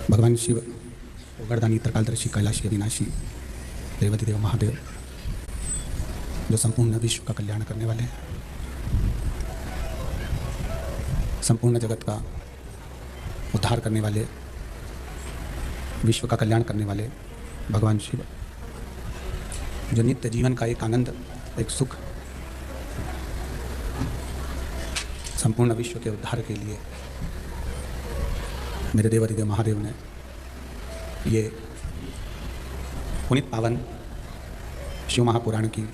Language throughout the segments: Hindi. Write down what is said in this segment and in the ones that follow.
भगवान शिव, गर्दानी त्रिकालदर्शी, कैलाशी अविनाशी, देवती देव महादेव, जो संपूर्ण विश्व का कल्याण करने वाले हैं, संपूर्ण जगत का उद्धार करने वाले, विश्व का कल्याण करने वाले भगवान शिव, जो नित्य जीवन का एक आनंद, एक सुख, संपूर्ण विश्व के उद्धार के लिए मेरे देवाधिदेव महादेव ने ये पुनीत पावन शिव महापुराण की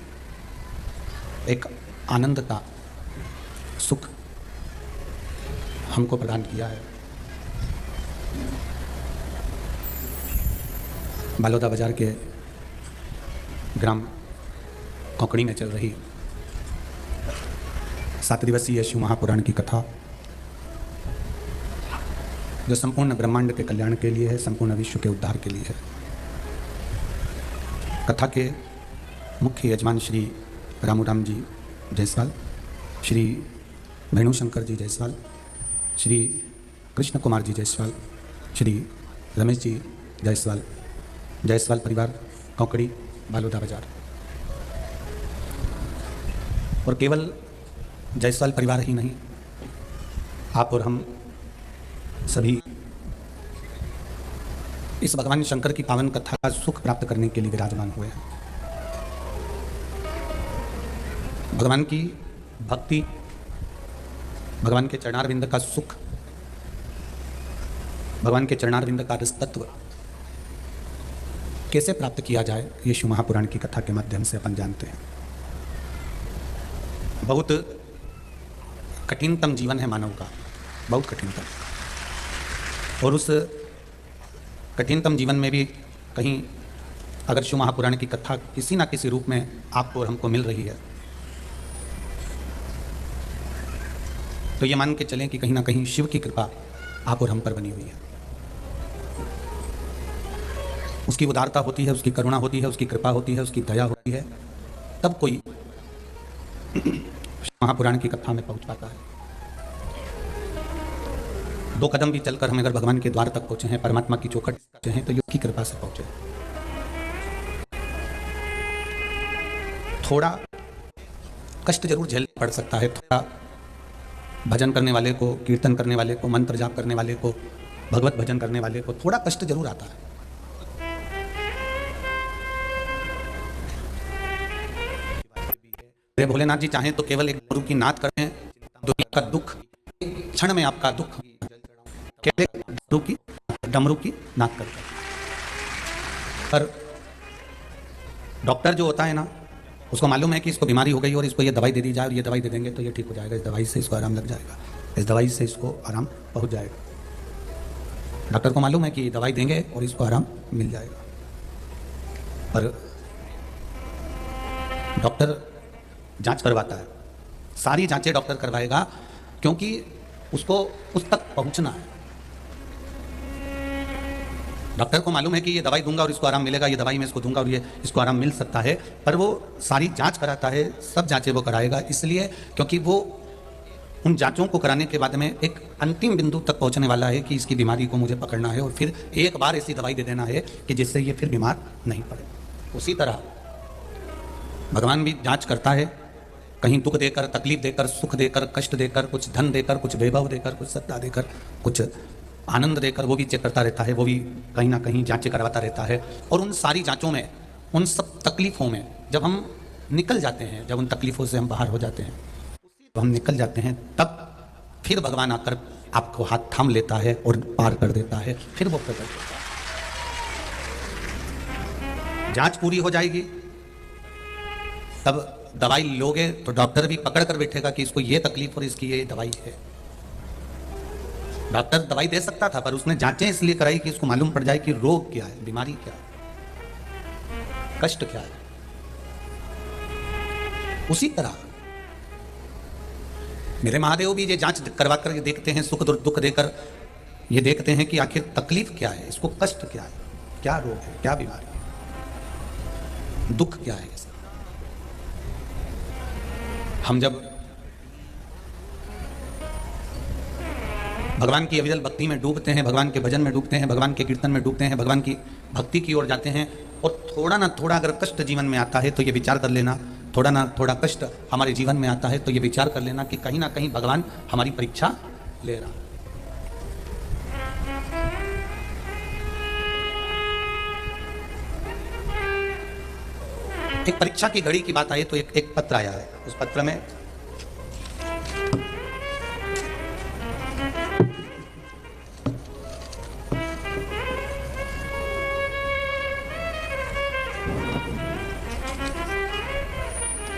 एक आनंद का सुख हमको प्रदान किया है। बालोदा बाजार के ग्राम कोंकणी में चल रही 7 दिवसीय शिव महापुराण की कथा, जो संपूर्ण ब्रह्मांड के कल्याण के लिए है, संपूर्ण विश्व के उद्धार के लिए है। कथा के मुख्य यजमान श्री रामूराम जी जायसवाल, श्री वेणुशंकर जी जायसवाल, श्री कृष्ण कुमार जी जायसवाल, श्री रमेश जी जायसवाल, जायसवाल परिवार, कोंकणी, बालोदा बाजार। और केवल जायसवाल परिवार ही नहीं, आप और हम सभी इस भगवान शंकर की पावन कथा का सुख प्राप्त करने के लिए विराजमान हुए हैं। भगवान की भक्ति, भगवान के चरणारविंद का सुख, भगवान के चरणारविंद का रस तत्व कैसे प्राप्त किया जाए, ये शिव महापुराण की कथा के माध्यम से अपन जानते हैं। बहुत कठिनतम जीवन है मानव का, बहुत कठिनतम, और उस कठिनतम जीवन में भी कहीं अगर शिव महापुराण की कथा किसी ना किसी रूप में आपको और हमको मिल रही है, तो ये मान के चलें कि कहीं ना कहीं शिव की कृपा आप और हम पर बनी हुई है। उसकी उदारता होती है, उसकी करुणा होती है, उसकी कृपा होती है, उसकी दया होती है, तब कोई महापुराण की कथा में पहुंच पाता है। 2 कदम भी चलकर हम अगर भगवान के द्वार तक पहुंचे हैं, परमात्मा की चौखट पहुंचे हैं, तो उसकी कृपा से पहुंचे। थोड़ा कष्ट जरूर झेलना पड़ सकता है, थोड़ा भजन करने वाले को, कीर्तन करने वाले को, मंत्र जाप करने वाले को, भगवत भजन करने वाले को थोड़ा कष्ट जरूर आता है। भोलेनाथ जी चाहें तो केवल एक डमरू की नाद करें, दुनिया का दुख क्षण में, आपका दुख केवल डमरू की नाद करते हैं। पर डॉक्टर जो होता है ना, उसको मालूम है कि इसको बीमारी हो गई और इसको ये दवाई दे दी जाए और ये दवाई दे देंगे तो ये ठीक हो जाएगा, इस दवाई से इसको आराम लग जाएगा, इस दवाई से इसको आराम पहुंच जाएगा। डॉक्टर को मालूम है कि दवाई देंगे और इसको आराम मिल जाएगा। पर डॉक्टर जांच करवाता है, सारी जांचें डॉक्टर करवाएगा, क्योंकि उसको उस तक पहुंचना है। डॉक्टर को मालूम है कि ये दवाई दूंगा और इसको आराम मिलेगा, ये दवाई मैं इसको दूंगा और ये इसको आराम मिल सकता है, पर वो सारी जांच कराता है, सब जांचें वो कराएगा, इसलिए क्योंकि वो उन जांचों को कराने के बाद में एक अंतिम बिंदु तक पहुंचने वाला है कि इसकी बीमारी को मुझे पकड़ना है और फिर एक बार ऐसी दवाई दे देना है कि जिससे ये फिर बीमार नहीं पड़े। उसी तरह भगवान भी जांच करता है, कहीं दुख देकर, तकलीफ देकर, सुख देकर, कष्ट देकर, कुछ धन देकर, कुछ वैभव देकर, कुछ सत्ता देकर, कुछ आनंद देकर, वो भी चेक करता रहता है, वो भी कहीं ना कहीं जांचें करवाता रहता है। और उन सारी जांचों में, उन सब तकलीफ़ों में जब हम निकल जाते हैं, जब उन तकलीफ़ों से हम बाहर हो जाते हैं, जब हम निकल जाते हैं, तब फिर भगवान आकर आपको हाथ थाम लेता है और पार कर देता है, फिर वो प्रकट होता है। जांच पूरी हो जाएगी, तब दवाई लोगे तो डॉक्टर भी पकड़ कर बैठेगा कि इसको ये तकलीफ और इसकी ये दवाई है। डॉक्टर दवाई दे सकता था, पर उसने जांचें इसलिए कराई कि इसको मालूम पड़ जाए कि रोग क्या है, बीमारी क्या है, कष्ट क्या है। उसी तरह मेरे महादेव भी ये जांच करवा कर देखते हैं, सुख दुख देकर ये देखते हैं कि आखिर तकलीफ क्या है, इसको कष्ट क्या है, क्या रोग है, क्या बीमारी है, दुख क्या है। हम जब भगवान की अविरल भक्ति में डूबते हैं, भगवान के भजन में डूबते हैं, भगवान के कीर्तन में डूबते हैं, भगवान की भक्ति की ओर जाते हैं, और थोड़ा ना थोड़ा अगर कष्ट जीवन में आता है तो ये विचार कर लेना, थोड़ा ना थोड़ा कष्ट हमारे जीवन में आता है तो ये विचार कर लेना कि कहीं ना कहीं भगवान हमारी परीक्षा ले रहा। एक परीक्षा की घड़ी की बात आई तो एक पत्र आया है। उस पत्र में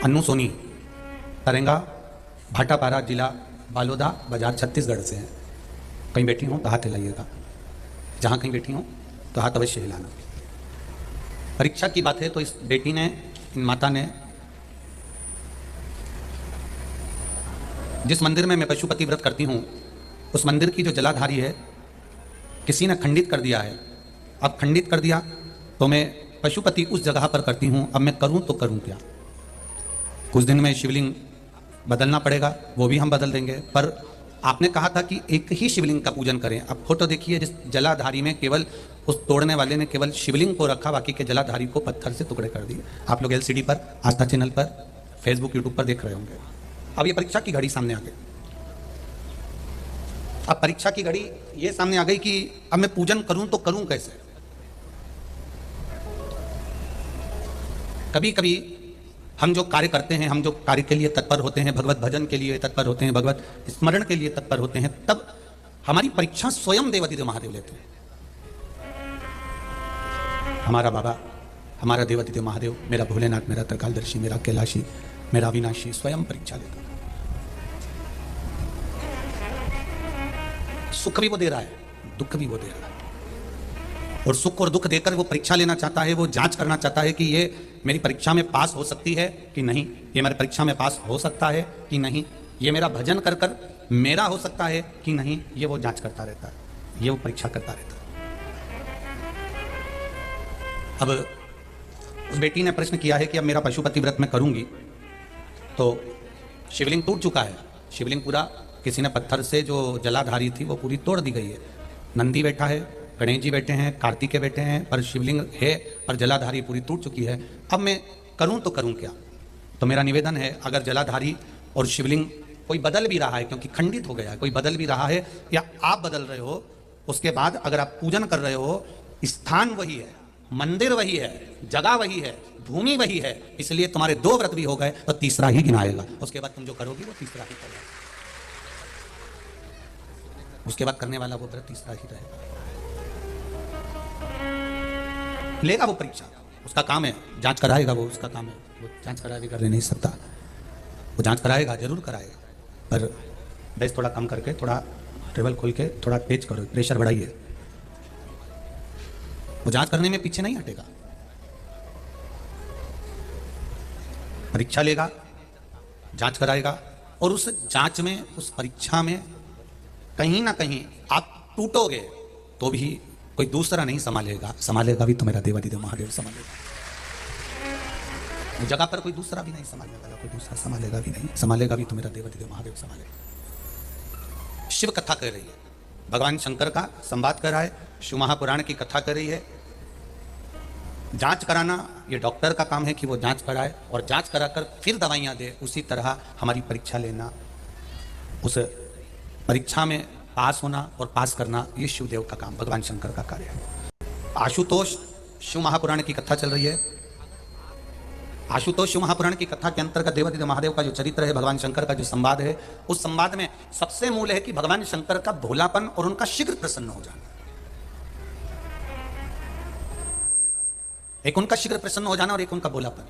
अन्नू सोनी तरेंगा भाटापारा जिला बालोदा बाजार छत्तीसगढ़ से हैं। कहीं बैठी हूँ तो हाथ हिलाइएगा, जहाँ कहीं बैठी हूँ तो हाथ अवश्य हिलाना। परीक्षा की बात है तो इस बेटी ने, इन माता ने, जिस मंदिर में मैं पशुपति व्रत करती हूँ उस मंदिर की जो जलाधारी है किसी ने खंडित कर दिया है। अब खंडित कर दिया तो मैं पशुपति उस जगह पर करती हूँ, अब मैं करूँ तो करूँ क्या। कुछ दिन में शिवलिंग बदलना पड़ेगा, वो भी हम बदल देंगे, पर आपने कहा था कि एक ही शिवलिंग का पूजन करें। अब फोटो देखिए, जिस जलाधारी में केवल उस तोड़ने वाले ने केवल शिवलिंग को रखा, बाकी के जलाधारी को पत्थर से टुकड़े कर दिए। आप लोग एलसीडी पर, आस्था चैनल पर, फेसबुक, यूट्यूब पर देख रहे होंगे। अब ये परीक्षा की घड़ी सामने आ गई। अब परीक्षा की घड़ी ये सामने आ गई कि अब मैं पूजन करूं तो करूं कैसे। कभी कभी हम जो कार्य करते हैं, हम जो कार्य के लिए तत्पर होते हैं, भगवत भजन के लिए तत्पर होते हैं, भगवत स्मरण के लिए तत्पर होते हैं, तब हमारी परीक्षा स्वयं देवादिदेव महादेव लेते हैं। हमारा बाबा, हमारा देवादिदेव महादेव, मेरा भोलेनाथ, मेरा त्रिकालदर्शी, मेरा कैलाशी, मेरा अविनाशी स्वयं परीक्षा लेता है। सुख भी वो दे रहा है, दुख भी वो दे रहा है, और सुख और दुख देकर वो परीक्षा लेना चाहता है, वो जांच करना चाहता है कि ये मेरी परीक्षा में पास हो सकती है कि नहीं, ये मेरी परीक्षा में पास हो सकता है कि नहीं, ये मेरा भजन कर कर मेरा हो सकता है कि नहीं, ये वो जांच करता रहता है, ये वो परीक्षा करता रहता है। अब उस बेटी ने प्रश्न किया है कि अब मेरा पशुपति व्रत मैं करूंगी तो शिवलिंग टूट चुका है, शिवलिंग पूरा किसी ने पत्थर से जो जलाधारी थी वो पूरी तोड़ दी गई है। नंदी बैठा है, गणेश जी बैठे हैं, कार्तिकेय बैठे हैं, पर शिवलिंग है, पर जलाधारी पूरी टूट चुकी है। अब मैं करूं तो करूं क्या। तो मेरा निवेदन है, अगर जलाधारी और शिवलिंग कोई बदल भी रहा है, क्योंकि खंडित हो गया है, कोई बदल भी रहा है या आप बदल रहे हो, उसके बाद अगर आप पूजन कर रहे हो, स्थान वही है, मंदिर वही है, जगह वही है, भूमि वही है, इसलिए तुम्हारे 2 व्रत भी हो गए तो तीसरा ही गिनाएगा। उसके बाद तुम जो करोगी वो तीसरा ही करोगे, उसके बाद करने वाला वो व्रत तीसरा ही रहेगा। लेगा वो परीक्षा, उसका काम है, जांच कराएगा, वो उसका काम है, वो जांच करा भी कर नहीं सकता, वो जांच कराएगा, जरूर कराएगा, पर बेस थोड़ा कम करके, थोड़ा टेबल खोल के थोड़ा तेज करो, प्रेशर बढ़ाइए। वो जांच करने में पीछे नहीं हटेगा, परीक्षा लेगा, जांच कराएगा, और उस जांच में, उस परीक्षा में कहीं ना कहीं आप टूटोगे तो भी कोई दूसरा नहीं संभालेगा, संभालेगा भी तो मेरा देवादिदेव महादेव संभालेगा। जगह पर कोई दूसरा भी नहीं संभालने वाला, कोई दूसरा संभालेगा भी नहीं, संभालेगा भी तो मेरा देवादिदेव महादेव संभालेगा। शिव कथा कर रही है, भगवान शंकर का संवाद कर रहा है, शिव महापुराण की कथा कर रही है। जांच कराना ये डॉक्टर का काम है कि वो जांच कराए और जांच कराकर फिर दवाइयां दे। उसी तरह हमारी परीक्षा लेना, उस परीक्षा में पास होना और पास करना, ये शिवदेव का काम, भगवान शंकर का कार्य है। आशुतोष शिव महापुराण की कथा चल रही है। आशुतोष शिव महापुराण की कथा के अंतर्गत देवादिदेव महादेव का जो चरित्र है, भगवान शंकर का जो संवाद है, उस संवाद में सबसे मूल है कि भगवान शंकर का भोलापन और उनका शीघ्र प्रसन्न हो जाना। एक उनका शीघ्र प्रसन्न हो जाना और एक उनका भोलापन।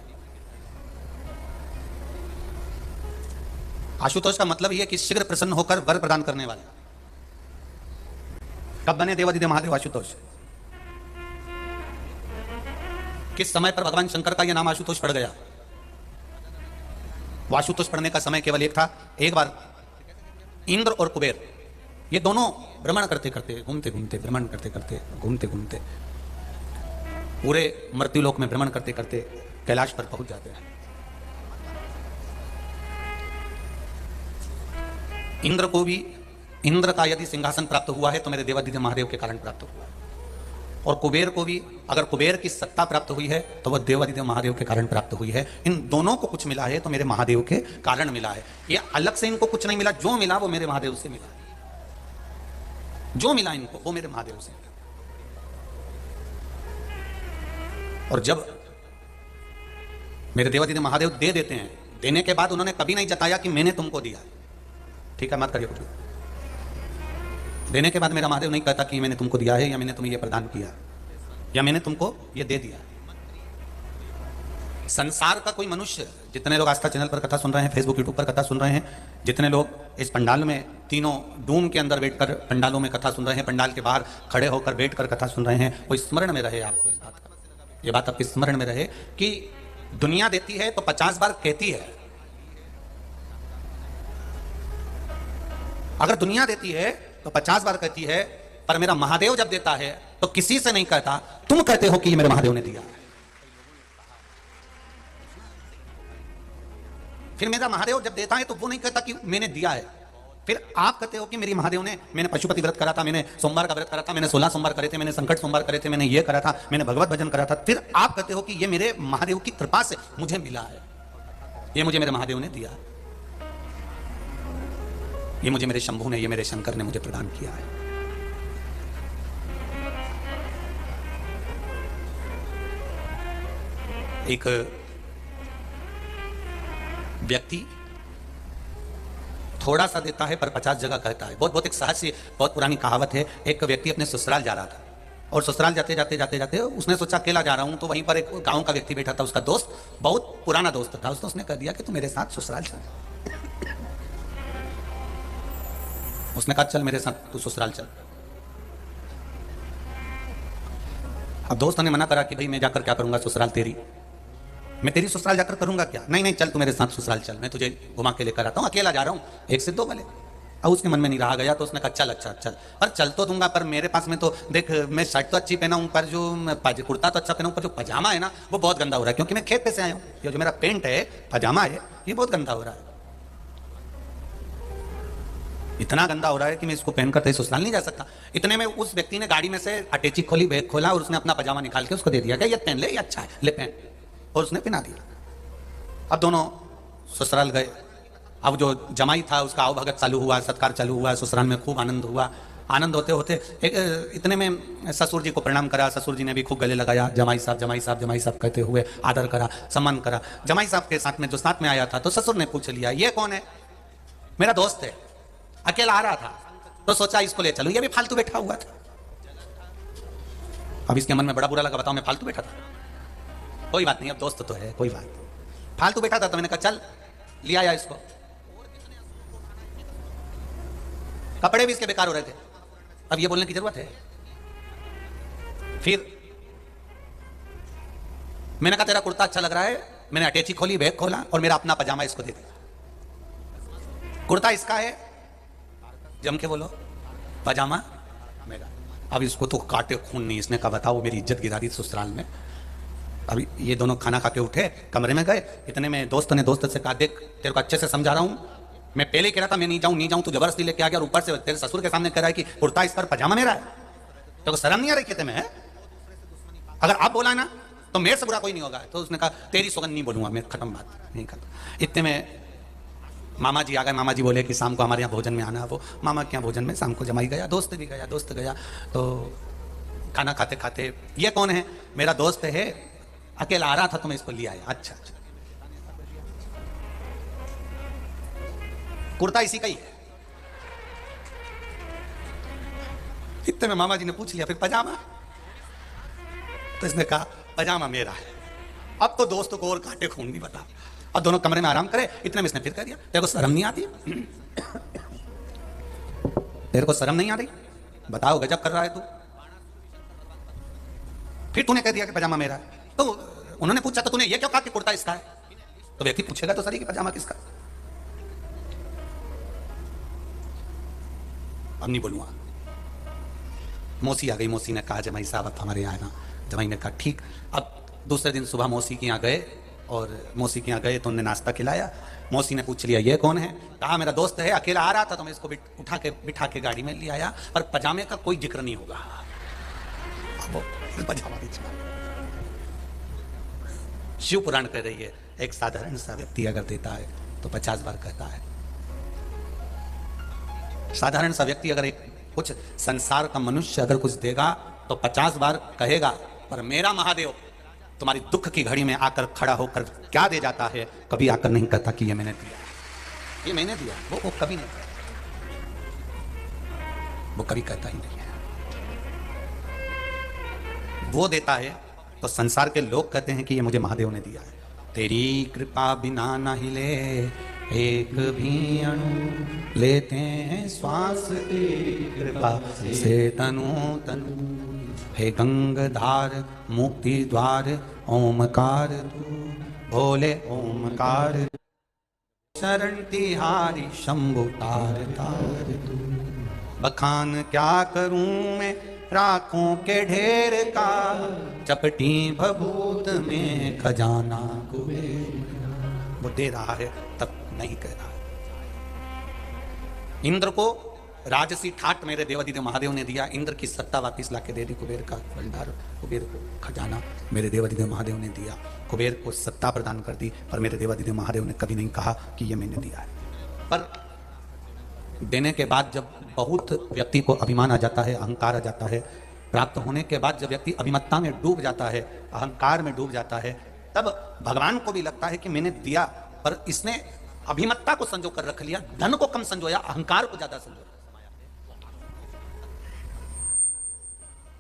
आशुतोष का मतलब यह है कि शीघ्र प्रसन्न होकर वर प्रदान करने वाले। कब बने देवादिदेव महादेव आशुतोष? किस समय पर भगवान शंकर का यह नाम आशुतोष पड़ गया? वो आशुतोष पढ़ने का समय केवल एक था। एक बार इंद्र और कुबेर ये दोनों भ्रमण करते करते, घूमते घूमते, भ्रमण करते करते, घूमते घूमते, पूरे मृत्युलोक में भ्रमण करते करते कैलाश पर पहुंच जाते हैं। इंद्र को भी इंद्र का यदि सिंहासन प्राप्त हुआ है तो मेरे देवादिदेव महादेव के कारण प्राप्त हुआ है, और कुबेर को भी अगर कुबेर की सत्ता प्राप्त हुई है तो वह देवादिदेव महादेव के कारण प्राप्त हुई है। इन दोनों को कुछ मिला है तो मेरे महादेव के कारण मिला है। ये अलग से इनको कुछ नहीं मिला, जो मिला वो मेरे महादेव से मिला, जो मिला इनको वो मेरे महादेव से मिला। और जब मेरे देवादिदेव महादेव दे देते हैं, देने के बाद उन्होंने कभी नहीं जताया कि मैंने तुमको दिया, ठीक है मत करिए कुछ। देने के बाद मेरा महादेव नहीं कहता कि मैंने तुमको दिया है या मैंने तुम्हें यह प्रदान किया या मैंने तुमको ये दे दिया। संसार का कोई मनुष्य, जितने लोग आस्था चैनल पर कथा सुन रहे हैं, फेसबुक यूट्यूब पर कथा सुन रहे हैं, जितने लोग इस पंडाल में तीनों डूम के अंदर बैठकर पंडालों में कथा सुन रहे हैं, पंडाल के बाहर खड़े होकर बैठकर कथा सुन रहे हैं, वो स्मरण में रहे आपको इस बात का, ये बात आपके स्मरण में रहे कि दुनिया देती है तो 50 बार कहती है। अगर दुनिया देती है तो 50 बार कहती है, पर मेरा महादेव जब देता है तो किसी से नहीं कहता, तुम कहते हो कि ये मेरे महादेव ने दिया। फिर मेरा महादेव जब देता है तो वो नहीं कहता कि मैंने दिया है, फिर आप कहते हो कि मेरी महादेव ने, मैंने पशुपति व्रत करा था, मैंने सोमवार का व्रत करा था, मैंने 16 सोमवार करे थे, मैंने संकट सोमवार करे थे, मैंने ये करा था, मैंने भगवत भजन करा था, फिर आप कहते हो कि ये मेरे महादेव की कृपा से मुझे मिला है, ये मुझे मेरे महादेव ने दिया, ये मुझे मेरे शंभू ने, ये मेरे शंकर ने मुझे प्रदान किया है। एक व्यक्ति थोड़ा सा देता है पर 50 जगह कहता है। बहुत एक सहज सी बहुत पुरानी कहावत है। एक व्यक्ति अपने ससुराल जा रहा था और ससुराल जाते जाते उसने सोचा अकेला जा रहा हूं, तो वहीं पर एक गांव का व्यक्ति बैठा था, उसका दोस्त, बहुत पुराना दोस्त था। उसने कह दिया कि तू मेरे साथ ससुराल चल। उसने कहा चल मेरे साथ तू ससुराल चल। अब दोस्त ने मना करा कि भाई मैं जाकर क्या करूंगा ससुराल तेरी, मैं तेरी ससुराल जाकर करूंगा क्या? नहीं चल तू मेरे साथ ससुराल चल, मैं तुझे घुमा के लेकर आता हूं, अकेला जा रहा हूं, एक से दो भले। अब उसके मन में नहीं रहा गया तो उसने कहा चल अच्छा चल, पर चल तो दूंगा, पर मेरे पास में तो देख मैं शर्ट तो अच्छी पहना हूं, पर जो कुर्ता तो अच्छा पहना हूं, पर जो पजामा है ना वो बहुत गंदा हो रहा है, क्योंकि मैं खेत पे से आया हूं। ये जो मेरा पेंट है, पजामा है, ये बहुत गंदा हो रहा है, इतना गंदा हो रहा है कि मैं इसको पहनकर तेरे ससुराल नहीं जा सकता। इतने में उस व्यक्ति ने गाड़ी में से अटैची खोली, बैग खोला और उसने अपना पजामा निकाल के उसको दे दिया, क्या ये पहन ले, ये अच्छा है, ले पहन, और उसने पहना दिया। अब दोनों ससुराल गए। अब जो जमाई था उसका आओ भगत चालू हुआ, सत्कार चालू हुआ, ससुराल में खूब आनंद हुआ। आनंद होते होते इतने में ससुर जी को प्रणाम करा, ससुर जी ने भी खूब गले लगाया, जमाई साहब जमाई साहब जमाई साहब कहते हुए आदर करा, सम्मान करा। जमाई साहब के साथ में जो साथ में आया था तो ससुर ने पूछ लिया ये कौन है? मेरा दोस्त है, अकेला आ रहा था तो सोचा इसको ले चलूं, ये भी फालतू बैठा हुआ था। अब इसके मन में बड़ा बुरा लगा, बताओ मैं फालतू बैठा था, कोई बात नहीं, अब दोस्त तो है, कोई बात नहीं, फालतू बैठा था तो मैंने कहा चल लिया आया इसको। कपड़े भी इसके बेकार हो रहे थे, अब ये बोलने की जरूरत है? फिर मैंने कहा तेरा कुर्ता अच्छा लग रहा है, मैंने अटैची खोली, बैग खोला और मेरा अपना पजामा इसको दे दिया। कुर्ता इसका है, जम के बोलो, पजामा मेरा। अब इसको तो काटे खून नहीं, इसने कहा बताओ मेरी इज्जत गिरा दी ससुराल में। अभी ये दोनों खाना खा के उठे, कमरे में गए, इतने में दोस्त ने दोस्त से कहा देख तेरे को अच्छे से समझा रहा हूं, मैं पहले कह रहा था मैं नहीं जाऊं, तू जबरदस्ती लेके आ गया, और ऊपर से तेरे ससुर के सामने कह रहा है कि कुर्ता इस पर पजामा मेरा है, तो शर्म नहीं आ रही कहते में? अगर आप बोला ना तो मेरे से बुरा कोई नहीं होगा। तो उसने कहा तेरी सौगंध नहीं बोलूंगा मैं, खत्म बात, नहीं खत्म। इतने में मामा जी आ गए। मामा जी बोले कि शाम को हमारे यहाँ भोजन में आना। वो मामा के यहाँ भोजन में शाम को जमाई गया, दोस्त भी गया, दोस्त गया तो खाना खाते खाते ये कौन है? मेरा दोस्त है, अकेला आ रहा था तो मैं इसको लिया आया। अच्छा अच्छा, कुर्ता इसी का ही है। इतने में मामा जी ने पूछ लिया फिर पजामा, तो इसने कहा पजामा मेरा है। अब तो दोस्त को और काटे खून नहीं बता। और दोनों कमरे में आराम करे, इतने में इसने फिर कह दिया तेरे को शर्म नहीं आती? तेरे को शर्म नहीं आ रही? बताओ गजब कर रहा है तू। फिर तूने कह दिया कि पजामा मेरा है। तो उन्होंने पूछा तो तूने ये क्यों कहा कि कुर्ता इसका है? तो व्यक्ति पूछेगा तो सही कि पजामा किसका। अब नहीं बोलूंगा। मौसी आ गई, मौसी ने कहा जमाई साहब आप हमारे यहाँ आना। जमाई ने कहा ठीक। अब दूसरे दिन सुबह मौसी के यहाँ गए और मौसी के यहाँ गए तो उन्हें नाश्ता खिलाया। मौसी ने पूछ लिया ये कौन है, कहा मेरा दोस्त है, अकेला आ रहा था तो मैं इसको बिठा के गाड़ी में ले आया, पर पजामे का कोई जिक्र नहीं होगा। अब पजामा शिव पुराण कह रही है एक साधारण सा व्यक्ति अगर देता है तो 50 बार कहता है। साधारण सा व्यक्ति अगर एक कुछ संसार का मनुष्य अगर कुछ देगा तो 50 बार कहेगा, पर मेरा महादेव तुम्हारी दुख की घड़ी में आकर खड़ा होकर क्या दे जाता है, कभी आकर नहीं कहता कि ये मैंने दिया, ये मैंने दिया। वो कभी नहीं कहता, वो कभी कहता ही नहीं है। वो देता है तो संसार के लोग कहते हैं कि ये मुझे महादेव ने दिया है। तेरी कृपा बिना न हिले एक भी अणु, लेते हैं श्वास तेरी कृपा से तनु तनु। हे गंगाधार मुक्ति द्वार ओमकार तू, भोले ओमकार शरण तिहारी शंभु तार तार तू। बखान क्या करूं मैं राखों के ढेर का, चपटी भभूत में खजाना कुबेर। वो दे रहा है तब नहीं कह रहा। इंद्र को राजसी ठाट मेरे देवादिदेव महादेव ने दिया, इंद्र की सत्ता वापिस लाके दे दी कुबेर का भंडार, कुबेर को खजाना मेरे देवादिदेव महादेव ने दिया। कुबेर को सत्ता प्रदान कर दी, पर मेरे देवादिदेव महादेव ने कभी नहीं कहा कि ये मैंने दिया है। पर देने के बाद जब बहुत व्यक्ति को अभिमान आ जाता है, अहंकार आ जाता है, प्राप्त होने के बाद जब व्यक्ति अभिमत्ता में डूब जाता है, अहंकार में डूब जाता है, तब भगवान को भी लगता है कि मैंने दिया, पर इसने अभिमत्ता को संजो कर रख लिया, धन को कम संजोया, अहंकार को ज्यादा संजोया।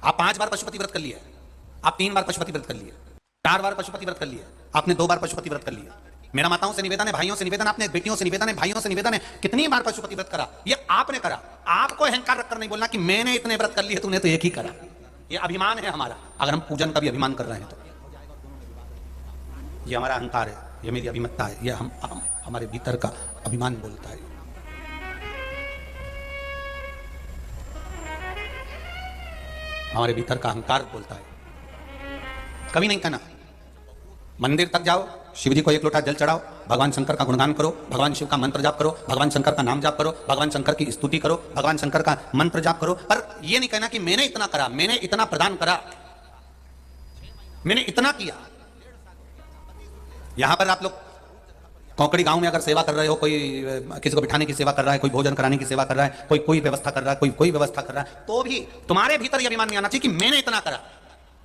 आप 5 बार पशुपति व्रत कर लिए, आप 3 बार पशुपति व्रत कर लिए, 4 बार पशुपति व्रत कर लिए, आपने 2 बार पशुपति व्रत कर लिया। मेरा माताओं से निवेदन है, भाइयों से निवेदन, आपने बेटियों से निवेदन है, भाइयों से निवेदन है, कितनी बार पशुपति व्रत करा? ये आपने करा। आपको अहंकार रखकर नहीं बोलना कि मैंने इतने व्रत कर लिए, तूने तो एक ही करा। ये अभिमान है हमारा। अगर हम पूजन का भी अभिमान कर रहे हैं तो ये हमारा अहंकार है, ये मेरी अभिमत्ता है, ये हम हमारे भीतर का अभिमान बोलता है। हमारे भीतर का अहंकार बोलता है। कभी नहीं कहना। मंदिर तक जाओ, शिव जी को 1 लोटा जल चढ़ाओ, भगवान शंकर का गुणगान करो, भगवान शिव का मंत्र जाप करो, भगवान शंकर का नाम जाप करो, भगवान शंकर की स्तुति करो, भगवान शंकर का मंत्र जाप करो, पर यह नहीं कहना कि मैंने इतना करा, मैंने इतना प्रदान करा, मैंने इतना किया। यहां पर आप लोग कौकड़ी गांव में अगर सेवा कर रहे हो, कोई किसी को बिठाने की सेवा कर रहा है, कोई भोजन कराने की सेवा कर रहा है, कोई व्यवस्था कर रहा है, कोई व्यवस्था कर रहा है, तो भी तुम्हारे भीतर यह अभिमान नहीं आना चाहिए कि मैंने इतना करा।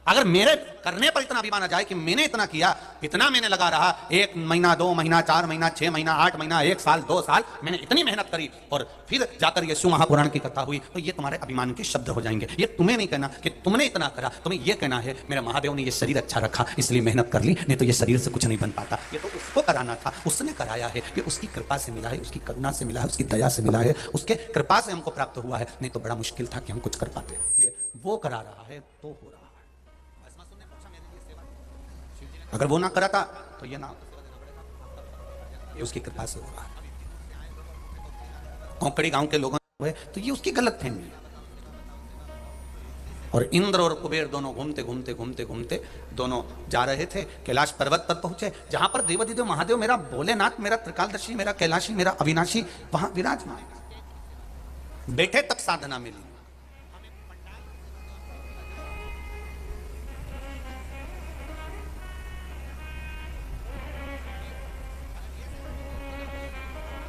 अगर मेरे करने पर इतना अभिमान आ जाए कि मैंने इतना किया, इतना मैंने लगा रहा, 1 महीना, 2 महीना, 4 महीना, 6 महीना, 8 महीना, 1 साल, 2 साल, मैंने इतनी मेहनत करी और फिर जाकर ये शिव महापुराण की कथा हुई, तो ये तुम्हारे अभिमान के शब्द हो जाएंगे। ये तुम्हें नहीं कहना कि तुमने इतना करा, तुम्हें यह कहना है मेरे महादेव ने ये शरीर अच्छा रखा इसलिए मेहनत कर ली, नहीं तो ये शरीर से कुछ नहीं बन पाता। ये तो उसको कराना था, उसने कराया है, कि उसकी कृपा से मिला है, उसकी करुणा से मिला है, उसकी दया से मिला है, उसके कृपा से हमको प्राप्त हुआ है, नहीं तो बड़ा मुश्किल था कि हम कुछ कर पाते। वो करा रहा है तो हो रहा है। अगर वो ना करा था तो ये ना, ये उसकी कृपा से हो रहा है। कौकड़ी गांव के लोगों ने तो ये उसकी गलत फहमी है। और इंद्र और कुबेर दोनों घूमते घूमते घूमते घूमते दोनों जा रहे थे, कैलाश पर्वत पर पहुंचे, जहां पर देवादिदेव महादेव, मेरा भोलेनाथ, मेरा त्रिकालदर्शी, मेरा कैलाशी, मेरा अविनाशी वहां विराजमान। बैठे तक साधना मिली।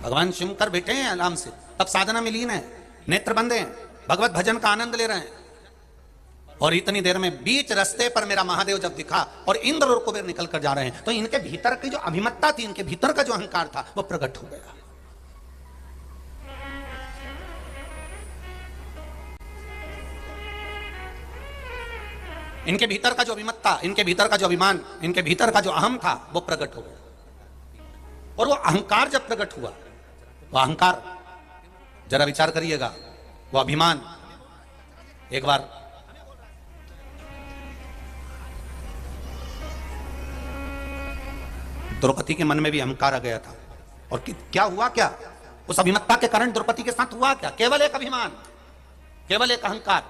भगवान शंकर बैठे हैं आराम से, तब साधना में लीन है, नेत्र बंद हैं, भगवत भजन का आनंद ले रहे हैं। और इतनी देर में बीच रास्ते पर मेरा महादेव जब दिखा और इंद्र और कुबेर निकल कर जा रहे हैं, तो इनके भीतर की जो अभिमत्ता थी, इनके भीतर का जो अहंकार था, वो प्रकट हो गया। इनके भीतर का जो अभिमत्ता, इनके भीतर का जो अभिमान, इनके भीतर का जो अहम था, वो प्रकट हो गया। और वो अहंकार जब प्रकट हुआ, वो अहंकार, जरा विचार करिएगा, वो अभिमान, एक बार द्रौपदी के मन में भी अहंकार आ गया था। और क्या हुआ? क्या उस अभिमत्ता के कारण द्रौपदी के साथ हुआ क्या? केवल एक अभिमान, केवल एक अहंकार।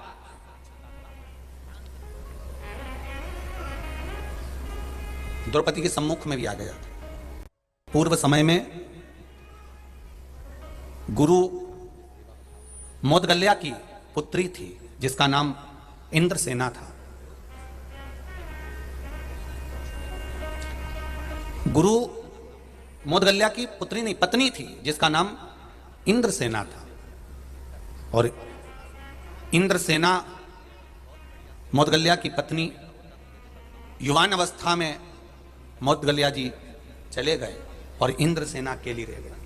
द्रौपदी के सम्मुख में भी आ गया। पूर्व समय में गुरु मोदगल्या की पुत्री थी जिसका नाम इंद्रसेना था। गुरु मोदगल्या की पुत्री नहीं, पत्नी थी जिसका नाम इंद्रसेना था। और इंद्रसेना मोदगल्या की पत्नी, युवान अवस्था में मोदगल्या जी चले गए और इंद्रसेना अकेली रह गई।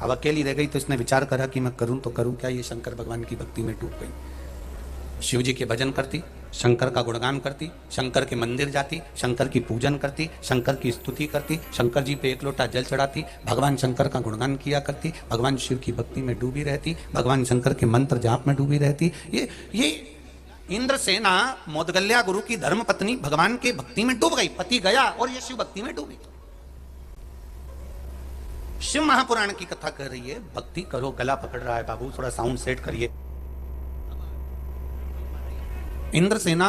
अब अकेली रह गई तो इसने विचार करा कि मैं करूं तो करूं क्या। ये शंकर भगवान की भक्ति में डूब गई। शिव जी के भजन करती, शंकर का गुणगान करती, शंकर के मंदिर जाती, शंकर की पूजन करती, शंकर की स्तुति करती, शंकर जी पे एक लोटा जल चढ़ाती, भगवान शंकर का गुणगान किया करती, भगवान शिव की भक्ति में डूबी रहती, भगवान शंकर के मंत्र जाप में डूबी रहती। ये इंद्रसेना मोदगल्या गुरु की धर्म पत्नी भगवान के भक्ति में डूब गई। पति गया और ये शिव भक्ति में डूबी। शिव महापुराण की कथा कर रही है, भक्ति करो। गला पकड़ रहा है बाबू, थोड़ा साउंड सेट करिए। इंद्रसेना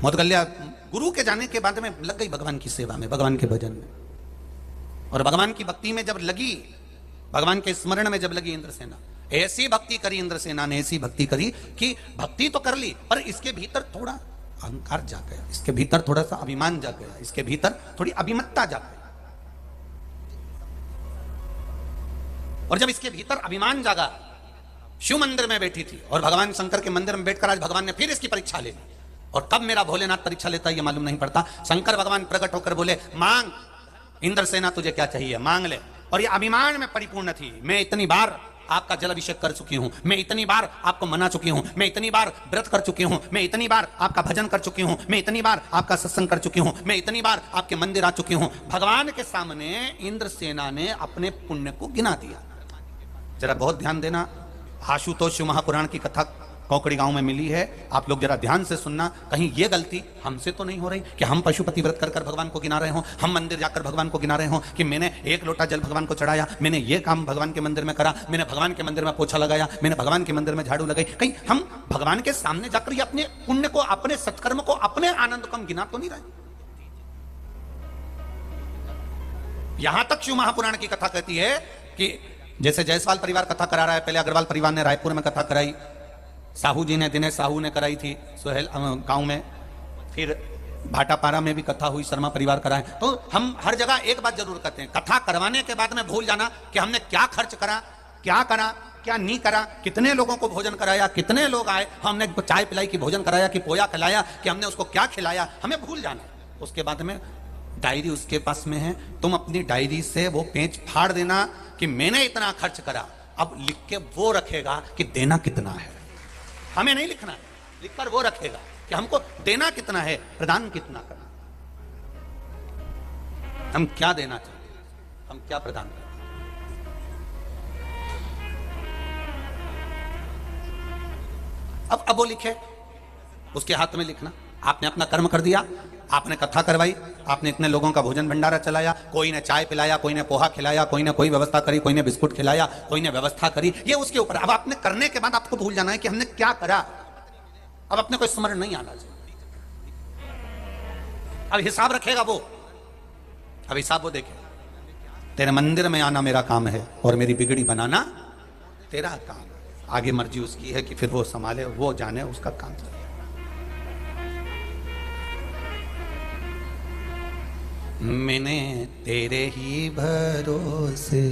मोदगल्या गुरु के जाने के बाद में लग गई भगवान की सेवा में, भगवान के भजन में। और भगवान की भक्ति में जब लगी, भगवान के स्मरण में जब लगी इंद्रसेना, ऐसी भक्ति करी इंद्रसेना ने, ऐसी भक्ति करी कि भक्ति तो कर ली पर इसके भीतर थोड़ा अहंकार जाग गया, इसके भीतर थोड़ा सा अभिमान जाग गया, इसके भीतर थोड़ी अभिमत्ता जाग गई। और जब इसके भीतर अभिमान जागा, शिव मंदिर में बैठी थी और भगवान शंकर के मंदिर में बैठकर आज भगवान ने फिर इसकी परीक्षा ले ली। और कब मेरा भोलेनाथ परीक्षा लेता है ये मालूम नहीं पड़ता। शंकर भगवान प्रकट होकर बोले, मांग इंद्रसेना, तुझे क्या चाहिए मांग ले। और ये अभिमान में परिपूर्ण थी। मैं इतनी बार आपका जल अभिषेक कर चुकी हूं, मैं इतनी बार आपको मना चुकी हूं, मैं इतनी बार व्रत कर चुकी हूं, मैं इतनी बार आपका भजन कर चुकी हूं, मैं इतनी बार आपका सत्संग कर चुकी हूं, मैं इतनी बार आपके मंदिर आ चुकी हूं। भगवान के सामने इंद्रसेना ने अपने पुण्य को गिना दिया। जरा बहुत ध्यान देना, आशुतोष शिव महापुराण की कथा कोकड़ी गांव में मिली है, आप लोग जरा ध्यान से सुनना। कहीं ये गलती हमसे तो नहीं हो रही कि हम पशुपति व्रत कर कर भगवान को गिना रहे हो, हम मंदिर जाकर भगवान को गिना रहे हो कि मैंने एक लोटा जल भगवान को चढ़ाया, मैंने ये काम भगवान के मंदिर में करा, मैंने भगवान के मंदिर में पोछा लगाया, मैंने भगवान के मंदिर में झाड़ू लगाई। कहीं हम भगवान के सामने जाकर ये अपने पुण्य को, अपने सत्कर्म को, अपने आनंद को हम गिना तो नहीं रहे। यहां तक शिव महापुराण की कथा कहती है कि जैसे जायसवाल परिवार कथा करा रहा है, पहले अग्रवाल परिवार ने रायपुर में कथा कराई, साहू जी ने, दिनेश साहू ने कराई थी सोहेल गांव में, फिर भाटापारा में भी कथा हुई, शर्मा परिवार कराए। तो हम हर जगह एक बात जरूर करते हैं, कथा करवाने के बाद में भूल जाना कि हमने क्या खर्च करा, क्या करा, क्या नहीं करा, कितने लोगों को भोजन कराया, कितने लोग आए, हमने चाय पिलाई कि भोजन कराया कि पोया खिलाया कि हमने उसको क्या खिलाया, हमें भूल जाना। उसके बाद में डायरी उसके पास में है, तुम अपनी डायरी से वो पेज फाड़ देना कि मैंने इतना खर्च करा। अब लिख के वो रखेगा कि देना कितना है, हमें नहीं लिखना, लिखकर वो रखेगा कि हमको देना कितना है, प्रदान कितना करना, हम क्या देना चाहते हैं, हम क्या प्रदान करते हैं। अब वो लिखे, उसके हाथ में लिखना। आपने अपना कर्म कर दिया, आपने कथा करवाई, आपने इतने लोगों का भोजन भंडारा चलाया, कोई ने चाय पिलाया, कोई ने पोहा खिलाया, कोई ने कोई व्यवस्था करी, कोई ने बिस्कुट खिलाया, कोई ने व्यवस्था करी, ये उसके ऊपर। अब आपने करने के बाद आपको भूल जाना है कि हमने क्या करा। अब अपने को स्मरण नहीं आना चाहिए। अब हिसाब रखेगा वो, अब हिसाब वो देखे। तेरे मंदिर में आना मेरा काम है और मेरी बिगड़ी बनाना तेरा काम है। आगे मर्जी उसकी है कि फिर वो संभाले, वो जाने, उसका काम है। मैंने तेरे ही भरोसे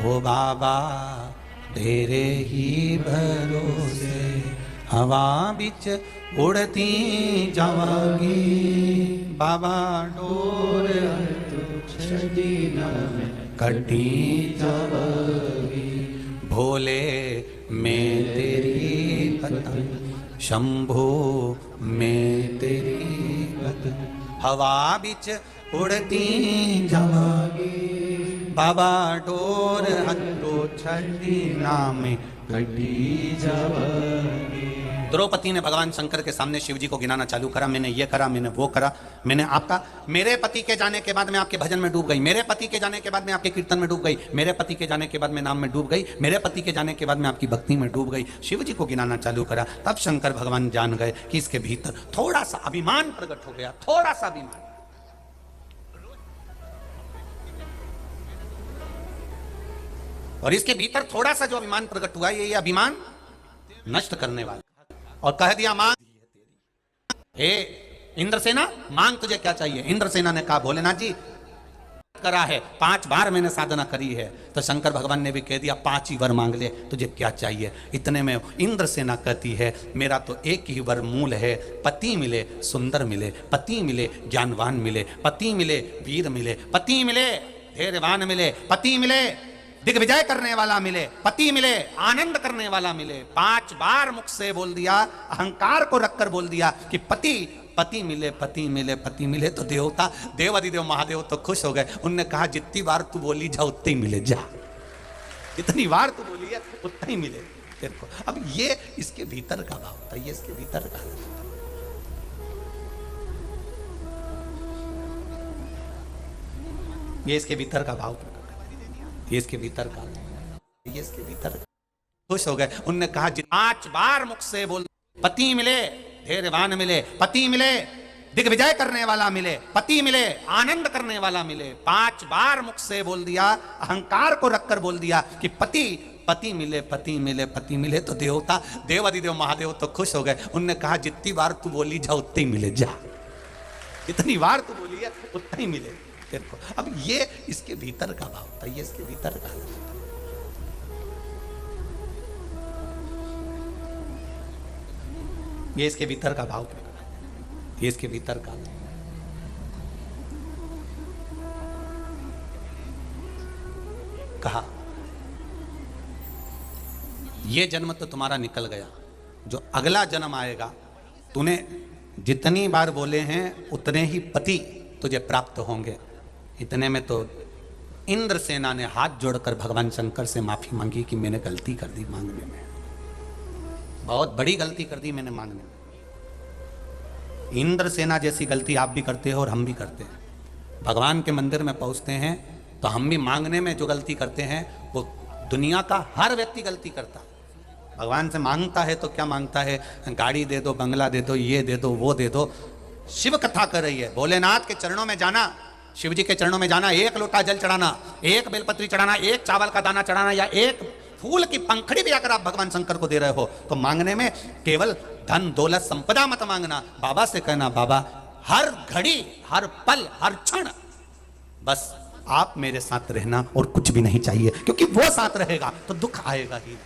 ओ बाबा, तेरे ही भरोसे हवा बिच उड़ती जावागी, बाबा डोर छड़ी न कटी जावागी। भोले मैं तेरी पतंग, शंभो मैं तेरी पतंग, हवा बिच उड़ती जावागी, बाबा डोर हथो छड़ी नाम कटी जावागी। द्रौपदी ने भगवान शंकर के सामने शिव जी को गिनाना चालू करा, मैंने ये करा, मैंने वो करा, मैंने आपका, मेरे पति के जाने के बाद मैं आपके भजन में डूब गई, मेरे पति के जाने के बाद मैं आपके कीर्तन में डूब गई, मेरे पति के जाने के बाद मैं नाम में डूब गई, मेरे पति के जाने के बाद मैं आपकी भक्ति में डूब गई। शिव जी को गिनाना चालू करा। तब शंकर भगवान जान गए कि इसके भीतर थोड़ा सा अभिमान प्रकट हो गया, थोड़ा सा अभिमान। और इसके भीतर थोड़ा सा जो अभिमान प्रकट हुआ, ये अभिमान नष्ट करने वाला, और कह दिया मांग, हे इंद्रसेना मांग, तुझे क्या चाहिए। इंद्रसेना ने कहा भोलेनाथ जी करा है, 5 बार मैंने साधना करी है। तो शंकर भगवान ने भी कह दिया 5 ही वर मांग ले, तुझे क्या चाहिए। इतने में इंद्रसेना कहती है मेरा तो एक ही वर मूल है, पति मिले सुंदर मिले, पति मिले ज्ञानवान मिले, पति मिले वीर मिले, पति मिले धैर्यवान मिले, पति मिले दिग्विजय करने वाला मिले, पति मिले आनंद करने वाला मिले। 5 बार मुख से बोल दिया, अहंकार को रखकर बोल दिया कि पति पति मिले, पति मिले, पति मिले। तो देवता देवादिदेव महादेव तो खुश हो गए। उनने कहा जितनी बार तू बोली जा उतनी ही मिले, जा जितनी बार तू बोली है उतना ही मिले तेरे को। अब ये इसके भीतर का भाव था, ये इसके भीतर का, ये इसके भीतर का भाव, ये इसके भीतर का, ये इसके भीतर खुश हो गए। उनने कहा 5 बार मुख से बोल, पति मिले धैर्यवान मिले, पति मिले दिग्विजय करने वाला मिले, पति मिले आनंद करने वाला मिले। 5 बार मुख से बोल दिया, अहंकार को रखकर बोल दिया कि पति पति मिले, पति मिले, पति मिले। तो देवता देवादिदेव महादेव तो खुश हो गए। उनने कहा जितनी बार तू बोली जा उतनी ही मिले, जा जितनी बार तू बोली है उतना ही मिले तेरे को। अब ये इसके भीतर का भाव था, ये इसके भीतर का, ये इसके भीतर का भाव, ये इसके भीतर का। कहा ये जन्म तो तुम्हारा निकल गया, जो अगला जन्म आएगा तूने जितनी बार बोले हैं उतने ही पति तुझे प्राप्त होंगे। इतने में तो इंद्रसेना ने हाथ जोड़कर भगवान शंकर से माफी मांगी कि मैंने गलती कर दी मांगने में, बहुत बड़ी गलती कर दी मैंने मांगने में। इंद्रसेना जैसी गलती आप भी करते हो और हम भी करते हैं। भगवान के मंदिर में पहुंचते हैं तो हम भी मांगने में जो गलती करते हैं वो दुनिया का हर व्यक्ति गलती करता है। भगवान से मांगता है तो क्या मांगता है, गाड़ी दे दो, बंगला दे दो, ये दे दो, वो दे दो। शिव कथा कर रही है, भोलेनाथ के चरणों में जाना, शिव जी के चरणों में जाना, 1 लोटा जल चढ़ाना, 1 बेलपत्री चढ़ाना, 1 चावल का दाना चढ़ाना, या 1 फूल की पंखड़ी भी अगर आप भगवान शंकर को दे रहे हो तो मांगने में केवल धन दौलत संपदा मत मांगना। बाबा से कहना बाबा हर घड़ी हर पल हर क्षण बस आप मेरे साथ रहना और कुछ भी नहीं चाहिए, क्योंकि वो साथ रहेगा तो दुख आएगा ही।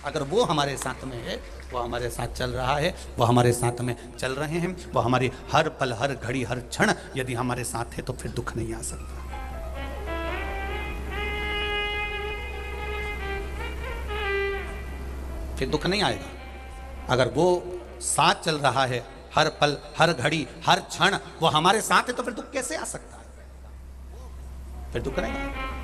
अगर वो हमारे साथ में है, वो हमारे साथ चल रहा है, वो हमारे साथ में चल रहे हैं, वो हमारी हर पल हर घड़ी हर क्षण यदि हमारे साथ है तो फिर दुख नहीं आ सकता। फिर दुख नहीं आएगा। अगर वो साथ चल रहा है हर पल हर घड़ी हर क्षण, वो हमारे साथ है तो फिर दुख कैसे आ सकता है, फिर दुख नहीं आएगा।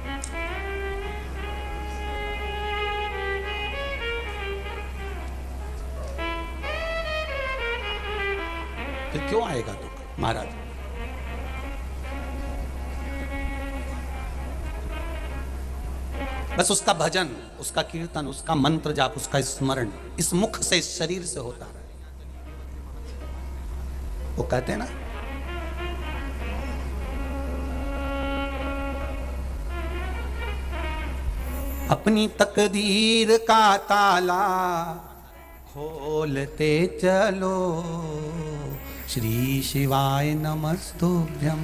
फिर क्यों आएगा दुख महाराज। बस उसका भजन, उसका कीर्तन, उसका मंत्र जाप, उसका स्मरण इस मुख से इस शरीर से होता है। वो कहते हैं ना अपनी तकदीर का ताला खोलते चलो, श्री शिवाय नमस्तुभ्यं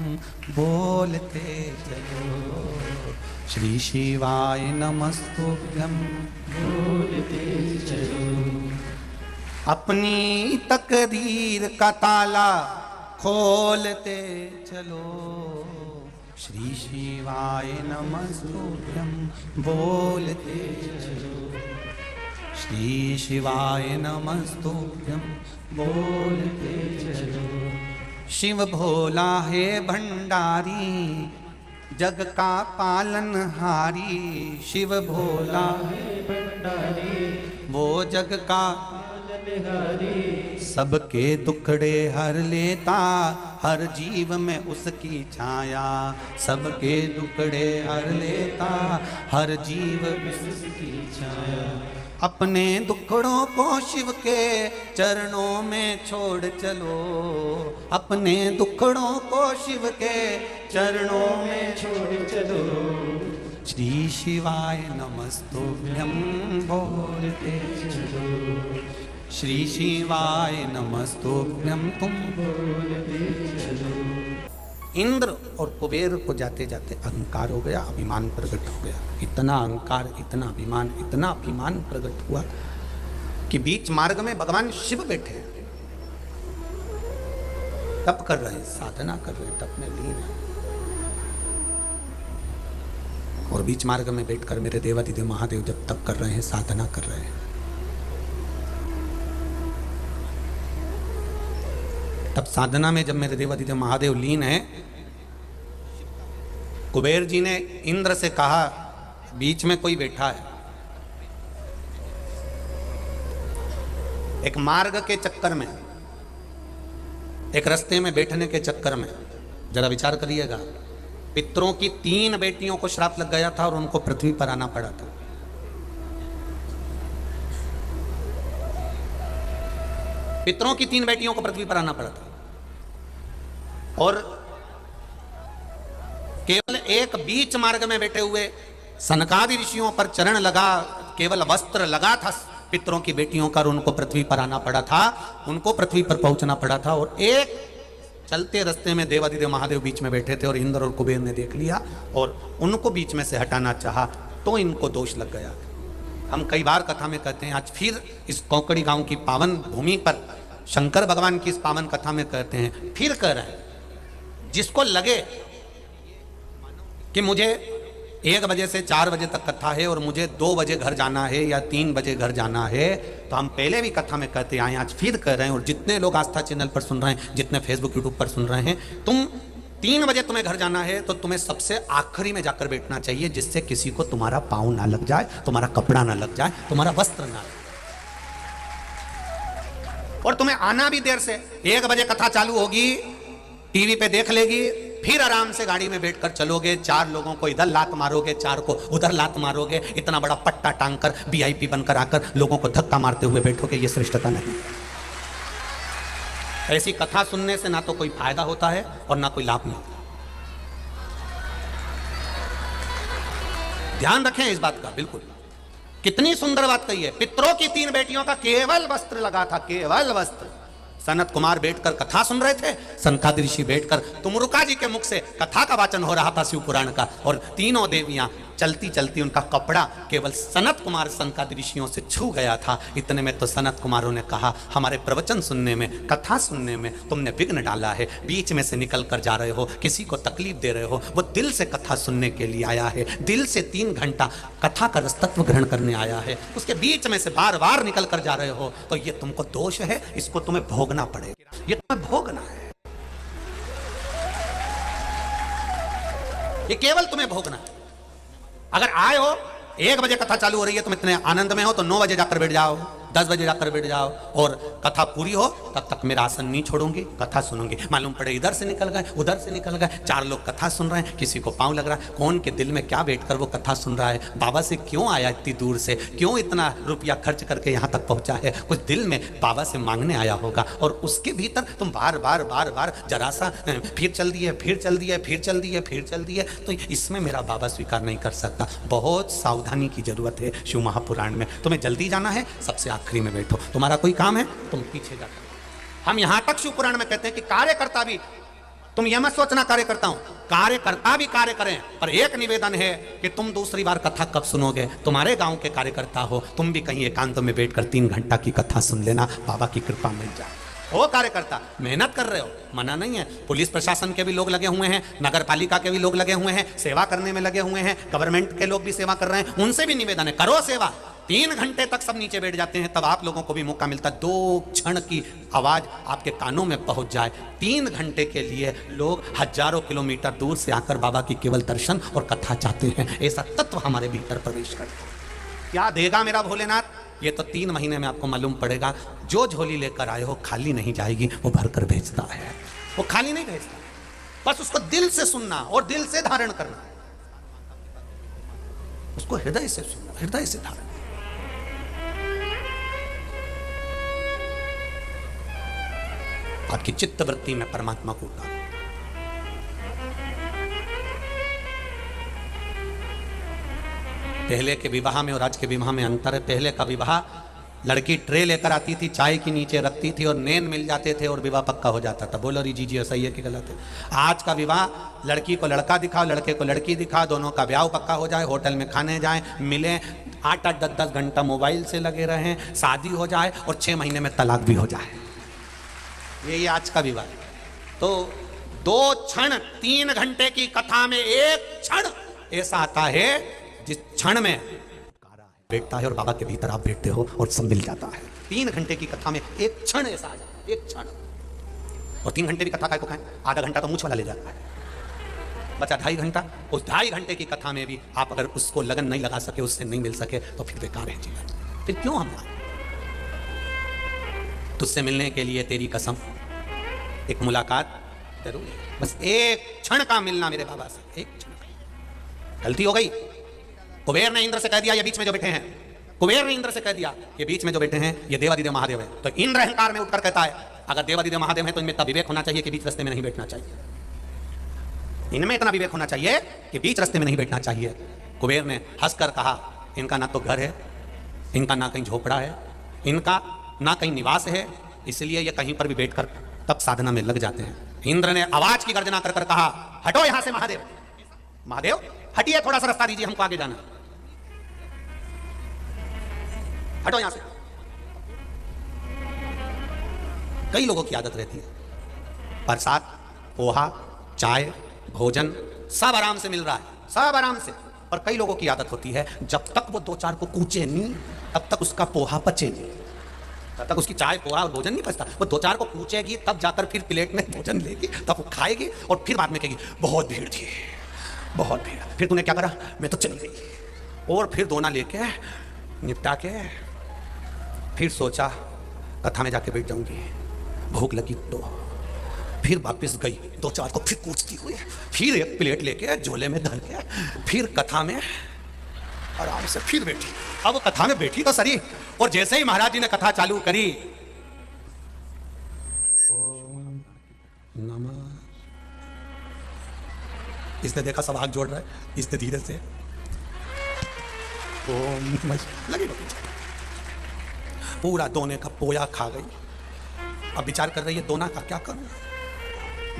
बोलते चलो, श्री शिवाय नमस्तुभ्यं बोलते चलो। अपनी तकदीर का ताला खोलते चलो, श्री शिवाय नमस्तुभ्यं बोलते चलो, श्री शिवाय नमस्तुभ्यं बोलते चलो। शिव भोला है भंडारी जग का पालनहारी, शिव भोला है भंडारी वो जग का बलिहारी। सबके दुखड़े हर लेता, हर जीव में उसकी छाया। सबके दुखड़े हर लेता, हर जीव में उसकी छाया। अपने दुखड़ों को शिव के चरणों में छोड़ चलो। अपने दुखड़ों को शिव के चरणों में छोड़ चलो। श्री शिवाय नमस्तुभ्यं बोलते चलो। श्री शिवाय नमस्तुभ्यं तुम बोलते चलो। इंद्र और कुबेर को जाते जाते अहंकार हो गया, अभिमान प्रकट हो गया। इतना अहंकार, इतना अभिमान, इतना अभिमान प्रकट हुआ कि बीच मार्ग में भगवान शिव बैठे हैं, तप कर रहे हैं, साधना कर रहे हैं, तप में लीन है। और बीच मार्ग में बैठकर मेरे देवादिदेव महादेव जब तप कर रहे हैं, साधना कर रहे हैं, तब साधना में जब मेरे देवादिदेव महादेव लीन है, कुबेर जी ने इंद्र से कहा, बीच में कोई बैठा है, एक मार्ग के चक्कर में, एक रास्ते में बैठने के चक्कर में, जरा विचार करिएगा, पितरों की 3 बेटियों को श्राप लग गया था और उनको पृथ्वी पर आना पड़ा था। पितरों की 3 बेटियों को पृथ्वी पर आना पड़ा था और केवल एक बीच मार्ग में बैठे हुए सनकादि ऋषियों पर चरण लगा, केवल वस्त्र लगा था पितरों की बेटियों का, और उनको पृथ्वी पर आना पड़ा था, उनको पृथ्वी पर पहुंचना पड़ा था। और एक चलते रास्ते में देवादिदेव महादेव बीच में बैठे थे और इंद्र और कुबेर ने देख लिया और उनको बीच में से हटाना चाहा, तो इनको दोष लग गया। हम कई बार कथा में कहते हैं, आज फिर इस कोकड़ी गांव की पावन भूमि पर शंकर भगवान की इस पावन कथा में कहते हैं, फिर कह रहे हैं, जिसको लगे कि मुझे 1 बजे से 4 बजे तक कथा है और मुझे 2 बजे घर जाना है या 3 बजे घर जाना है, तो हम पहले भी कथा में कहते आए, आज फिर कह रहे हैं। और जितने लोग आस्था चैनल पर सुन रहे हैं, जितने फेसबुक यूट्यूब पर सुन रहे हैं, तुम 3 बजे तुम्हें घर जाना है तो तुम्हें सबसे आखिरी में जाकर बैठना चाहिए, जिससे किसी को तुम्हारा पाँव ना लग जाए, तुम्हारा कपड़ा ना लग जाए, तुम्हारा वस्त्र ना लग जाए। और तुम्हें आना भी देर से, 1 बजे कथा चालू होगी, टीवी पे देख लेगी, फिर आराम से गाड़ी में बैठकर चलोगे, 4 लोगों को इधर लात मारोगे, 4 को उधर लात मारोगे, इतना बड़ा पट्टा टांग कर वीआईपी बनकर आकर लोगों को धक्का मारते हुए बैठोगे, ये श्रेष्ठता नहीं। ऐसी कथा सुनने से ना तो कोई फायदा होता है और ना कोई लाभ मिलता। ध्यान रखें इस बात का, बिल्कुल। कितनी सुंदर बात कही है, पितरों की 3 बेटियों का केवल वस्त्र लगा था, केवल वस्त्र। सनत कुमार बैठकर कथा सुन रहे थे, सनकादि ऋषि बैठकर तुमरुका जी के मुख से कथा का वाचन हो रहा था शिव पुराण का, और तीनों देवियां चलती चलती उनका कपड़ा केवल सनत कुमार सनकादि ऋषियों से छू गया था। इतने में तो सनत कुमारों ने कहा, हमारे प्रवचन सुनने में, कथा सुनने में तुमने विघ्न डाला है, बीच में से निकल कर जा रहे हो, किसी को तकलीफ दे रहे हो। वो दिल से कथा सुनने के लिए आया है, दिल से 3 घंटा कथा का रसतत्व ग्रहण करने आया है, उसके बीच में से बार बार निकल कर जा रहे हो, तो ये तुमको दोष है, इसको तुम्हें भोगना पड़ेगा, ये तुम्हें भोगना है, ये केवल तुम्हें भोगना है। अगर आए हो, 1 बजे कथा चालू हो रही है, तुम इतने आनंद में हो, तो 9 बजे जाकर बैठ जाओ, 10 बजे जाकर बैठ जाओ, और कथा पूरी हो तब तक मेरा आसन नहीं छोड़ूंगी, कथा सुनूंगी। मालूम पड़े इधर से निकल गए, उधर से निकल गए, 4 लोग कथा सुन रहे हैं, किसी को पाँव लग रहा है, कौन के दिल में क्या बैठकर वो कथा सुन रहा है, बाबा से क्यों आया इतनी दूर से, क्यों इतना रुपया खर्च करके यहाँ तक पहुँचा है, कुछ दिल में बाबा से मांगने आया होगा, और उसके भीतर तुम बार बार बार बार जरा सा फिर चल दिए, फिर चल दिए, फिर चल दिए, फिर चल दिए, तो इसमें मेरा बाबा स्वीकार नहीं कर सकता। बहुत सावधानी की जरूरत है शिव महापुराण में। तुम्हें जल्दी जाना है, सबसे आखिरी में बैठो, तुम्हारा कोई काम है तुम पीछे जाकर। हम यहां तक शिव पुराण में कहते हैं कि कार्यकर्ता भी, तुम यह मत सोचना कार्यकर्ता हूं, कार्यकर्ता भी कार्य करें, पर एक निवेदन है कि तुम दूसरी बार कथा कब सुनोगे, तुम्हारे गांव के कार्यकर्ता हो, तुम भी कहीं एकांत में बैठकर 3 घंटा की कथा सुन लेना, बाबा की कृपा मिल जाए। हो कार्यकर्ता, मेहनत कर रहे हो, मना नहीं है, पुलिस प्रशासन के भी लोग लगे हुए हैं, नगर पालिका के भी लोग लगे हुए हैं, सेवा करने में लगे हुए हैं, गवर्नमेंट के लोग भी सेवा कर रहे हैं, उनसे भी निवेदन है, करो सेवा। 3 घंटे तक सब नीचे बैठ जाते हैं, तब आप लोगों को भी मौका मिलता है 2 क्षण की आवाज आपके कानों में पहुंच जाए। 3 घंटे के लिए लोग हजारों किलोमीटर दूर से आकर बाबा की केवल दर्शन और कथा चाहते हैं। ऐसा तत्व हमारे भीतर प्रवेश करता है। क्या देगा मेरा भोलेनाथ? ये तो 3 महीने में आपको मालूम पड़ेगा। जो झोली लेकर आए हो खाली नहीं जाएगी, वो भर कर भेजता है, वो खाली नहीं भेजता। बस उसको दिल से सुनना और दिल से धारण करना, उसको हृदय से सुनना, हृदय से धारण। आपकी चित्त वृत्ति में परमात्मा को उतारो। पहले के विवाह में और आज के विवाह में अंतर है। पहले का विवाह लड़की ट्रे लेकर आती थी, चाय के नीचे रखती थी और नैन मिल जाते थे और विवाह पक्का हो जाता था। बोलो री जी सही है कि गलत है? आज का विवाह लड़की को लड़का दिखाओ, लड़के को लड़की दिखाओ, दोनों का ब्याह पक्का हो जाए, होटल में खाने जाएं, मिलें, 8-8, 10-10 घंटा मोबाइल से लगे रहें, शादी हो जाए और 6 महीने में तलाक भी हो जाए। यही आज का विवाह। तो 2 क्षण 3 घंटे की कथा में एक क्षण ऐसा आता है जिस क्षण में बैठता है और बाबा के भीतर आप बैठते हो और सब मिल जाता है। 3 घंटे की कथा में एक क्षण ऐसा आ जाता है, एक क्षण। और 3 घंटे की कथा काय को खाएं? आधा घंटा तो मुझ वाला ले जाता है, बचा 2.5 घंटा। उस 2.5 घंटे की कथा में भी आप अगर उसको लगन नहीं लगा सके, उससे नहीं मिल सके, तो फिर बेकार है जीवन। फिर क्यों हम आए? तुझसे मिलने के लिए तेरी कसम, एक मुलाकात जरूरी है, बस एक क्षण का मिलना मेरे बाबा से, एक क्षण। गलती हो गई, कुबेर ने इंद्र से कह दिया ये बीच में जो बैठे हैं, कुबेर ने इंद्र से कह दिया ये बीच में जो बैठे हैं ये देवादिदेव महादेव है। तो इंद्र अहंकार में उठकर कहता है अगर देवादिदेव महादेव है तो इनमें इतना विवेक होना चाहिए कि बीच रास्ते में नहीं बैठना चाहिए। इनमें इतना विवेक होना चाहिए कि बीच रास्ते में नहीं बैठना चाहिए। कुबेर ने हंसकर कहा इनका ना तो घर है, इनका ना कहीं झोपड़ा है, इनका ना कहीं निवास है, इसलिए ये कहीं पर भी बैठकर तब साधना में लग जाते हैं। इंद्र ने आवाज की गर्जना कर कहा हटो यहां से महादेव, महादेव हटिए, थोड़ा सा रास्ता दीजिए, हमको आगे जाना, हटो यहां से। कई लोगों की आदत रहती है प्रसाद, पोहा, चाय, भोजन सब आराम से मिल रहा है, सब आराम से। और कई लोगों की आदत होती है जब तक वो 2-4 को कूचे नहीं तब तक उसका पोहा पचे नहीं, तब तक उसकी चाय पोहा और भोजन नहीं पचता। वो 2-4 को कूचेगी तब जाकर फिर प्लेट में भोजन लेगी, तब वो खाएगी और फिर बाद में कहेगी बहुत भीड़ थी, बहुत भीड़। फिर तूने क्या करा? मैं तो चली गई। और फिर दोना लेके निपटा के फिर सोचा कथा में जाके बैठ जाऊंगी, भूख लगी तो फिर वापस गई 2-4 को फिर कूचती हुई, फिर एक प्लेट लेके झोले में धर के फिर कथा में आराम से फिर बैठी। अब कथा में बैठी तो सही, और जैसे ही महाराज जी ने कथा चालू करी, ओम नमः, इसने देखा सब हाथ जोड़ रहा है, इसने धीरे से ओम नमः लगी, पूरा दोने का पोया खा गई। अब विचार कर रही है दोना का क्या करूं,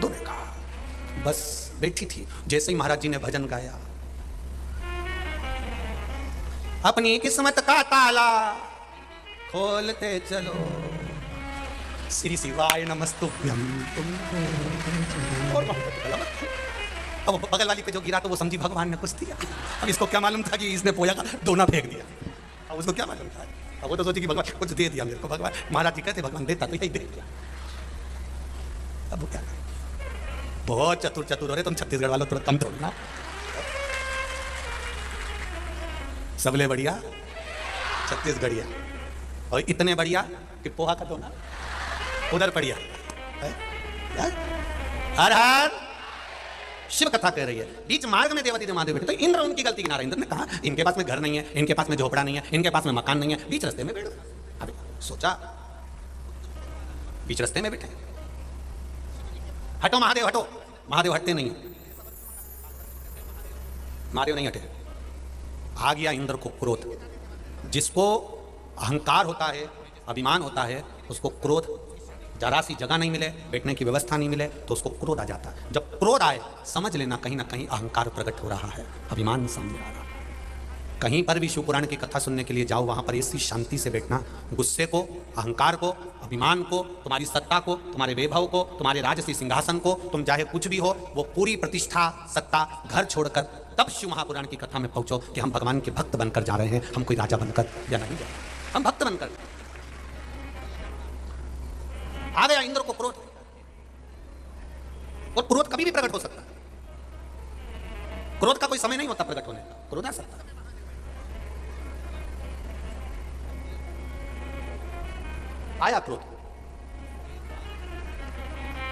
दोने का बस बैठी थी। जैसे ही महाराज जी ने भजन गाया, अपनी किस्मत का ताला खोलते चलो, श्री शिवाय नमस्तुभ्यम। और अब बगल वाली पे जो गिरा तो वो समझी भगवान ने कुछ दिया। अब इसको क्या मालूम था कि इसने पोया का दोना फेंक दिया, अब उसको क्या मालूम था? अब वो तो सोची कि भगवान कुछ दे दिया मेरे को, भगवान महाराज जी कहते भगवान देता तो यही दे दिया। अब वो क्या करे? बहुत चतुर चतुर हो रहे तुम छत्तीसगढ़ वालों, थोड़ा कम थोड़ना, सबले बढ़िया छत्तीसगढ़िया, और इतने बढ़िया कि पोहा का दोना उधर बढ़िया। हर हर शिव कथा कह रही है। बीच मार्ग में देवादिदेव महादेव बैठे, तो इंद्र उनकी गलती किनारा। इंद्र ने कहा इनके पास में घर नहीं है, इनके पास में झोपड़ा नहीं है, इनके पास में मकान नहीं है, बीच रास्ते में बैठो। अभी सोचा बीच रास्ते में बैठे, हटो महादेव हटो। महादेव हटते नहीं, महादेव नहीं हटे। आ गया इंद्र को क्रोध। जिसको अहंकार होता है, अभिमान होता है, उसको क्रोध, जरा सी जगह नहीं मिले, बैठने की व्यवस्था नहीं मिले तो उसको क्रोध आ जाता है। जब क्रोध आए समझ लेना कहीं ना कहीं अहंकार प्रकट हो रहा है, अभिमान सामने आ रहा है। कहीं पर भी शिव पुराण की कथा सुनने के लिए जाओ, वहां पर ऐसी शांति से बैठना, गुस्से को, अहंकार को, अभिमान को, तुम्हारी सत्ता को, तुम्हारे वैभव को, तुम्हारे राजसी सिंहासन को, तुम चाहे कुछ भी हो, वो पूरी प्रतिष्ठा सत्ता घर छोड़कर तब शिव महापुराण की कथा में पहुंचो कि हम भगवान के भक्त बनकर जा रहे हैं, हम कोई राजा बनकर या नहीं जा रहे, हम भक्त बनकर। आ गया इंद्र को क्रोध, और क्रोध कभी भी प्रकट हो सकता है। क्रोध का कोई समय नहीं होता प्रकट होने का, क्रोध आ सकता है। आया क्रोध,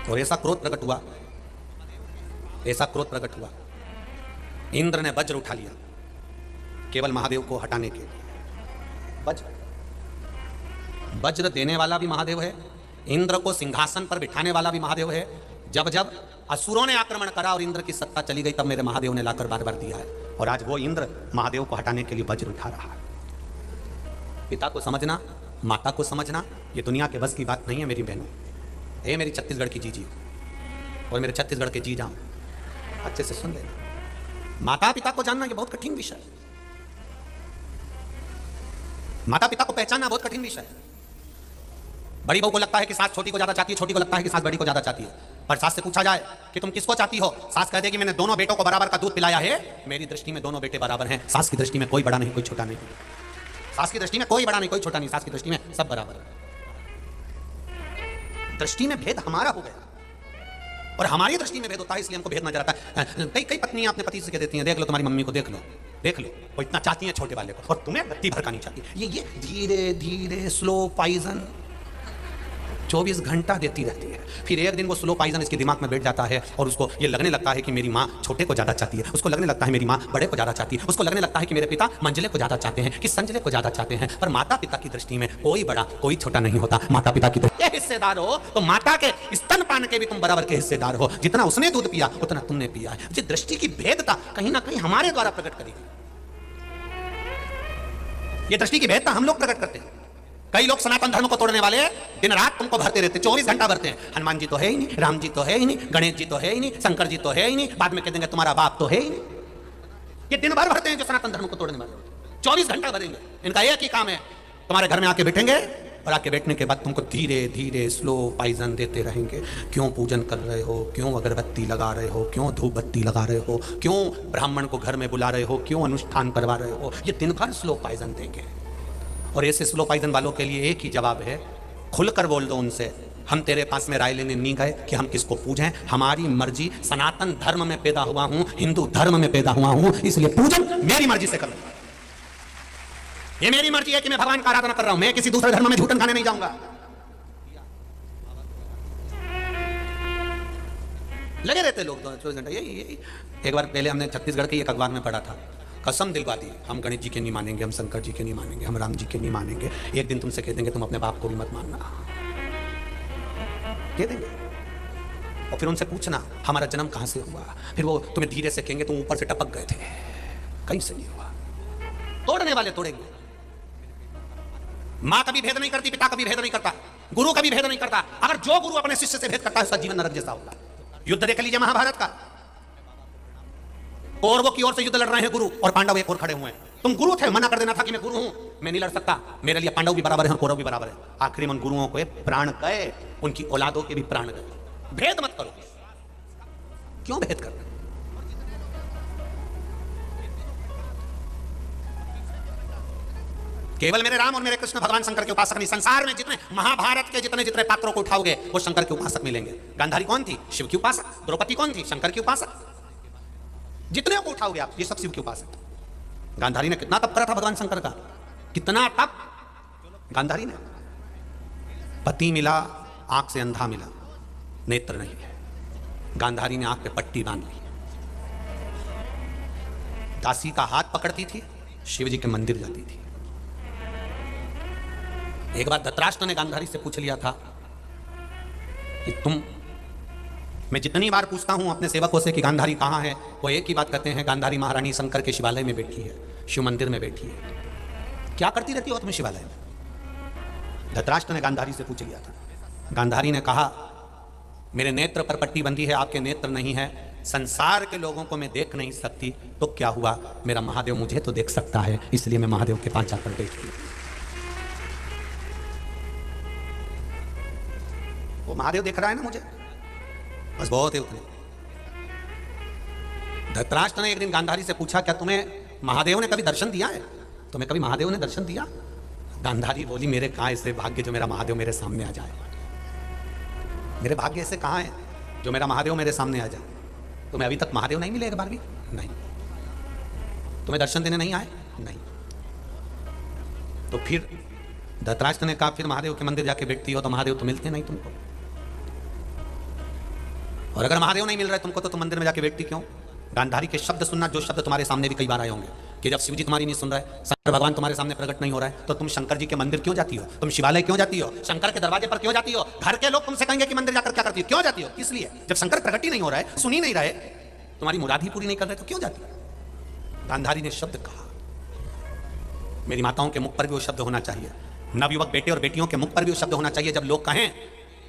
और ऐसा क्रोध प्रकट हुआ, ऐसा क्रोध प्रकट हुआ, इंद्र ने वज्र उठा लिया केवल महादेव को हटाने के लिए। वज्र देने वाला भी महादेव है, इंद्र को सिंहासन पर बिठाने वाला भी महादेव है। जब जब असुरों ने आक्रमण करा और इंद्र की सत्ता चली गई, तब मेरे महादेव ने लाकर बार बार दिया है, और आज वो इंद्र महादेव को हटाने के लिए वज्र उठा रहा है। पिता को समझना, माता को समझना, ये दुनिया के बस की बात नहीं है मेरी बहनों। हे मेरी छत्तीसगढ़ की जीजी और मेरे छत्तीसगढ़ के जी जाओ, अच्छे से सुन लेना। माता पिता को जानना ये बहुत कठिन विषय है। माता पिता को पहचानना बहुत कठिन विषय है। बड़ी बहू को लगता है कि सास छोटी को ज्यादा चाहती है, छोटी को लगता है कि सास बड़ी को ज्यादा चाहती है। पर सास से पूछा जाए कि तुम किसको चाहती हो, सास कह देगी मैंने दोनों बेटों को बराबर का दूध पिलाया है, मेरी दृष्टि में दोनों बेटे बराबर हैं। सास की दृष्टि में कोई बड़ा नहीं कोई छोटा नहीं, सास की दृष्टि में कोई बड़ा नहीं कोई छोटा नहीं, सास की दृष्टि में सब बराबर है। दृष्टि में भेद हमारा हो गया और हमारी दृष्टि में भेद होता है, इसलिए हमको भेद नजर आता है। कई पत्नियां अपने पति से कह देती हैं, देख लो तुम्हारी मम्मी को, देख लो वो इतना चाहती है छोटे वाले को और तुम्हें गत्ती भर का नहीं चाहती। ये धीरे धीरे स्लो पॉइजन 24 घंटा देती रहती है। फिर एक दिन वो स्लो पॉइजन इसके दिमाग में बैठ जाता है और उसको ये लगने लगता है कि मेरी माँ छोटे को ज्यादा चाहती है, उसको लगने लगता है मेरी माँ बड़े को ज्यादा चाहती है, उसको लगने लगता है कि मेरे पिता मंजले को ज्यादा चाहते हैं कि संजले को ज्यादा चाहते हैं। पर माता पिता की दृष्टि में कोई बड़ा कोई छोटा नहीं होता। माता पिता की दृष्टि हिस्सेदार हो तो माता के स्तनपान के भी तुम बराबर के हिस्सेदार हो। जितना उसने दूध पिया उतना तुमने पिया है। जिस दृष्टि की भेदता कहीं ना कहीं हमारे द्वारा प्रकट करी गई, ये दृष्टि की भेदता हम लोग प्रकट करते हैं। कई लोग सनातन धर्म को तोड़ने वाले दिन रात तुमको भरते रहते, 24 घंटा भरते हैं। हनुमान जी तो है ही नहीं, राम जी तो है ही नहीं, गणेश जी तो है ही नहीं, शंकर जी तो है ही नहीं, बाद में कह देंगे तुम्हारा बाप तो है ही नहीं। ये दिन भर भरते हैं जो सनातन धर्म को तोड़ने वाले, 24 घंटा भरेंगे। इनका एक ही काम है, तुम्हारे घर में आके बैठेंगे और आके बैठने के बाद तुमको धीरे धीरे स्लो पॉइजन देते रहेंगे। क्यों पूजन कर रहे हो, क्यों अगरबत्ती लगा रहे हो, क्यों धूप बत्ती लगा रहे हो, क्यों ब्राह्मण को घर में बुला रहे हो, क्यों अनुष्ठान करवा रहे हो। ये दिन भर स्लो पॉइजन देंगे। और ऐसे स्लो पॉइजन वालों के लिए एक ही जवाब है, खुलकर बोल दो उनसे, हम तेरे पास में राय लेने नहीं गए कि हम किसको पूजें, हमारी मर्जी। सनातन धर्म में पैदा हुआ हूं, हिंदू धर्म में पैदा हुआ हूं, इसलिए पूजन मेरी मर्जी से करूंगा। ये मेरी मर्जी है कि मैं भगवान का आराधना कर रहा हूं, मैं किसी दूसरे धर्म में झूठन खाने नहीं जाऊंगा। लगे रहते लोग 24 घंटे। यही एक बार पहले हमने छत्तीसगढ़ के एक अखबार में पढ़ा था, कसम दिलवा दी, हम गणेश जी के नहीं मानेंगे, हम शंकर जी के नहीं मानेंगे, हम राम जी के नहीं मानेंगे। एक दिन तुमसे कह देंगे तुम अपने बाप को भी मत मानना, कह देंगे। और फिर उनसे पूछना हमारा जन्म कहां से हुआ, फिर वो तुम्हें धीरे से कहेंगे तुम ऊपर से टपक गए थे, कहीं से नहीं हुआ। तोड़ने वाले तोड़ेंगे। मां कभी भेद नहीं करती, पिता कभी भेद नहीं करता, गुरु कभी भेद नहीं करता। अगर जो गुरु अपने शिष्य से भेद करता है उसका जीवन नरक जैसा होगा। युद्ध देख लीजिए महाभारत का, कौरवों की ओर से युद्ध लड़ रहे हैं गुरु और पांडव एक और खड़े हुए हैं। तुम गुरु थे, मना कर देना था कि मैं गुरु हूं, मैं नहीं लड़ सकता, मेरे लिए पांडव भी बराबर है और कौरव भी बराबर है। आखिरी में उन गुरुओं को प्राण गए, उनकी औलादों के भी प्राण गए। भेद मत करो। क्यों भेद करना? केवल मेरे राम और मेरे कृष्ण भगवान शंकर के उपासक नहीं, संसार में जितने महाभारत के जितने पात्रों को उठाओगे वो शंकर के उपासक मिलेंगे। गांधारी कौन थी? शिव की उपासक। द्रौपदी कौन थी? शंकर की उपासक। जितने को उठाओगे आप ये सब शिव के उपासक। गांधारी ने कितना तप करा था भगवान शंकर का, कितना तप गांधारी ने। पति मिला, आंख से अंधा मिला, नेत्र नहीं है। गांधारी ने आंख पे पट्टी बांध ली, दासी का हाथ पकड़ती थी, शिव जी के मंदिर जाती थी। एक बार धृतराष्ट्र ने गांधारी से पूछ लिया था कि मैं जितनी बार पूछता हूं अपने सेवकों से कि गांधारी कहां है, वो एक ही बात कहते हैं, गांधारी महारानी शंकर के शिवालय में बैठी है, शिव मंदिर में बैठी है। क्या करती रहती हो तुम शिवालय में? धृतराष्ट्र ने गांधारी से पूछ लिया था। गांधारी ने कहा मेरे नेत्र पर पट्टी बंधी है, आपके नेत्र नहीं है, संसार के लोगों को मैं देख नहीं सकती, तो क्या हुआ, मेरा महादेव मुझे तो देख सकता है, इसलिए मैं महादेव के पास जाकर बैठी। वो महादेव देख रहा है ना मुझे, बस बहुत है उतने। धृतराष्ट्र ने एक दिन गांधारी से पूछा क्या तुम्हें महादेव ने कभी दर्शन दिया है? तुम्हें कभी महादेव ने दर्शन दिया? गांधारी बोली मेरे कहां ऐसे भाग्य जो मेरा महादेव मेरे सामने आ जाए। मेरे भाग्य ऐसे कहां है जो मेरा महादेव मेरे सामने आ जाए। तुम्हें अभी तक महादेव नहीं मिले एक बार भी? नहीं। तुम्हें दर्शन देने नहीं आए? नहीं। तो फिर धृतराष्ट्र ने कहा फिर महादेव के मंदिर जाके बैठती हो तो महादेव तो मिलते नहीं तुमको, और अगर महादेव नहीं मिल रहे तुमको तो तुम मंदिर में जाके बैठती क्यों? गांधारी के शब्द सुनना, जो शब्द तुम्हारे सामने भी कई बार आए होंगे कि जब शिवजी तुम्हारी नहीं सुन रहा है, शंकर भगवान तुम्हारे सामने प्रकट नहीं हो रहा है, तो तुम शंकर जी के मंदिर क्यों जाती हो? तुम शिवालय क्यों जाती हो? शंकर के दरवाजे पर क्यों जाती हो? घर के लोग तुमसे कहेंगे कि मंदिर जाकर क्या करती हो? क्यों जाती हो? इसलिए जब शंकर प्रकट ही नहीं हो रहा है, सुन ही नहीं रहे, तुम्हारी मुराद ही पूरी नहीं कर रहे तो क्यों जाती हो? गांधारी ने शब्द कहा। मेरी माताओं के मुख पर भी वो शब्द होना चाहिए, नवयुवक बेटे और बेटियों के मुख पर भी वो शब्द होना चाहिए जब लोग कहें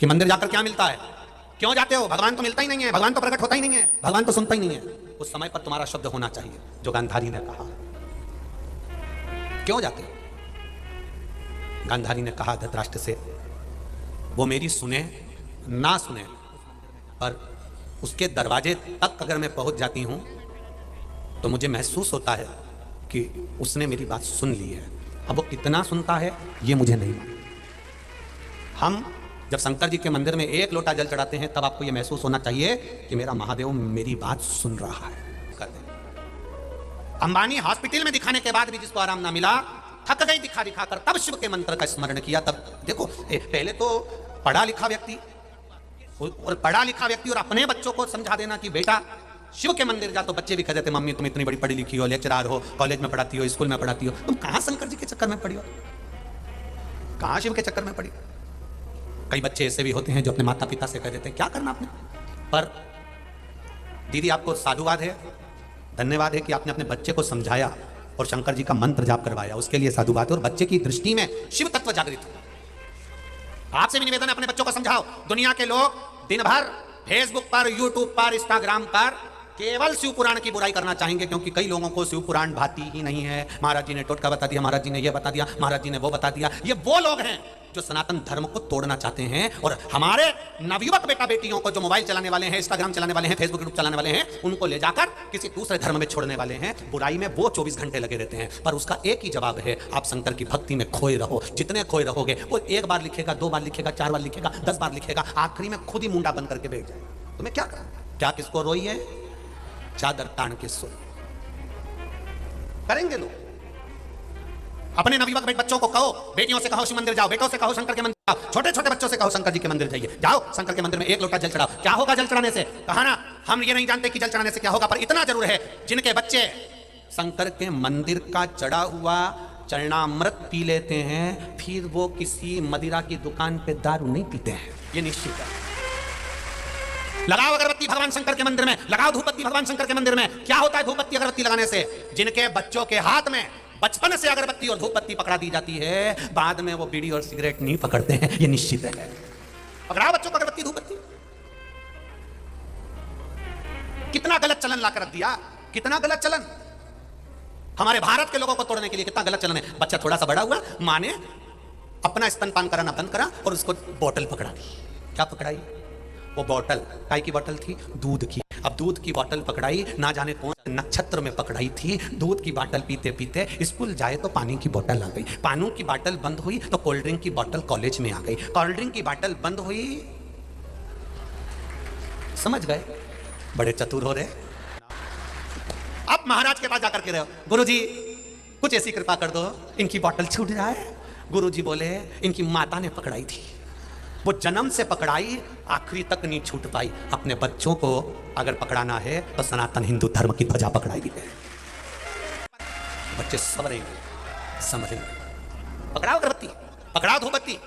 कि मंदिर जाकर क्या मिलता है, क्यों जाते हो? भगवान तो मिलता ही नहीं है, भगवान तो प्रकट होता ही नहीं है, भगवान तो सुनता ही नहीं है। उस समय पर तुम्हारा शब्द होना चाहिए जो गांधारी ने कहा। क्यों जाते हो? गांधारी ने कहा धृतराष्ट्र से, वो मेरी सुने ना सुने, पर उसके दरवाजे तक अगर मैं पहुंच जाती हूं तो मुझे महसूस होता है कि उसने मेरी बात सुन ली है। अब वो कितना सुनता है ये मुझे नहीं मालूम। हम जब शंकर जी के मंदिर में एक लोटा जल चढ़ाते हैं तब आपको यह महसूस होना चाहिए कि मेरा महादेव मेरी बात सुन रहा है। कर दे। अंबानी हॉस्पिटल में दिखाने के बाद भी जिसको आराम ना मिला, थक गई दिखा दिखाकर, तब शिव के मंत्र का स्मरण किया। तब देखो पहले तो पढ़ा लिखा व्यक्ति और अपने बच्चों को समझा देना कि बेटा शिव के मंदिर जा, तो बच्चे भी कह देते मम्मी तुम इतनी बड़ी पढ़ी लिखी हो, लेक्चरर हो, कॉलेज में पढ़ाती हो, स्कूल में पढ़ाती हो, तुम कहां शंकर जी के चक्कर में पढ़ी हो, कहां शिव के चक्कर में पढ़ी? कई बच्चे ऐसे भी होते हैं जो अपने माता पिता से कह देते हैं क्या करना आपने। पर दीदी आपको साधुवाद है, धन्यवाद है कि आपने अपने बच्चे को समझाया और शंकर जी का मंत्र जाप करवाया, उसके लिए साधुवाद है। और बच्चे की दृष्टि में शिव तत्व जागृत हो। आपसे भी निवेदन है अपने बच्चों को समझाओ। दुनिया के लोग दिन भर फेसबुक पर, यूट्यूब पर, इंस्टाग्राम पर केवल शिव पुराण की बुराई करना चाहेंगे, क्योंकि कई लोगों को शिव पुराण भाती ही नहीं है। महाराज जी ने टोटका बता दिया, महाराज जी ने यह बता दिया, महाराज जी ने वो बता दिया। ये वो लोग हैं जो सनातन धर्म को तोड़ना चाहते हैं। और हमारे नवयुवक बेटा बेटियों को जो मोबाइल चलाने वाले हैं, इंस्टाग्राम चलाने वाले हैं, फेसबुक यूट्यूब चलाने वाले हैं, उनको ले जाकर किसी दूसरे धर्म में छोड़ने वाले हैं। बुराई में वो 24 घंटे लगे रहते हैं। पर उसका एक ही जवाब है, आप शंकर की भक्ति में खोए रहो। जितने खोए रहोगे, वो एक बार लिखेगा, 2 बार लिखेगा, 4 बार लिखेगा, 10 बार लिखेगा, आखिरी में खुद ही मुंडा बंद करके बैठ जाए। तुम्हें क्या करना? क्या किसको रोई है? चादर तान के सो करेंगे लोग। अपने नवयुवक बच्चों को कहो, बेटियों से कहो शिव मंदिर जाओ, बेटों से कहो शंकर के मंदिर जाओ, छोटे छोटे बच्चों से कहो शंकर जी के मंदिर जाइए, जाओ शंकर के मंदिर में एक लोटा जल चढ़ाओ। क्या होगा जल चढ़ाने से? कहा ना, हम ये नहीं जानते कि जल चढ़ाने से क्या होगा, पर इतना जरूर है, जिनके बच्चे शंकर के मंदिर का चढ़ा हुआ चरणामृत पी लेते हैं, फिर वो किसी मदिरा की दुकान पे दारू नहीं पीते हैं, ये निश्चित है। लगाओ अगरबत्ती भगवान शंकर के मंदिर में, लगाओ धूपबत्ती भगवान शंकर के मंदिर में। क्या होता है धूपबत्ती अगरबत्ती लगाने से? जिनके बच्चों के हाथ में बचपन से अगरबत्ती और धूपबत्ती पकड़ा दी जाती है, बाद में वो बीड़ी और सिगरेट नहीं पकड़ते हैं, ये निश्चित है। पकड़ाओ बच्चों को अगरबत्ती धूपबत्ती। कितना गलत चलन लाकर रख दिया, कितना गलत चलन हमारे भारत के लोगों को तोड़ने के लिए, कितना गलत चलन है। बच्चा थोड़ा सा बड़ा हुआ, माँ ने अपना स्तनपान कराना बंद करा और उसको बोतल पकड़ा दी। क्या पकड़ाई? वो बोतल काय की बोतल थी? दूध की। अब दूध की बोतल पकड़ाई, ना जाने कौन नक्षत्र में पकड़ाई थी। दूध की बोतल पीते पीते स्कूल जाए तो पानी की बोतल आ गई, पानी की बोतल बंद हुई तो कोल्ड ड्रिंक की बोतल कॉलेज में आ गई, कोल्ड ड्रिंक की बोतल बंद हुई। समझ गए? बड़े चतुर हो रहे। अब महाराज के पास जाकर के रहो, गुरुजी कुछ ऐसी कृपा कर दो इनकी बोतल छूट जाए। गुरुजी बोले इनकी माता ने पकड़ाई थी, वो जन्म से पकड़ाई, आखिरी तक नहीं छूट पाई। अपने बच्चों को अगर पकड़ाना है तो सनातन हिंदू धर्म की ध्वजा पकड़ाई है। बच्चे समझेंगे, समझेंगे। पकड़ाओ अगरबत्ती, पकड़ाओ धूपबत्ती,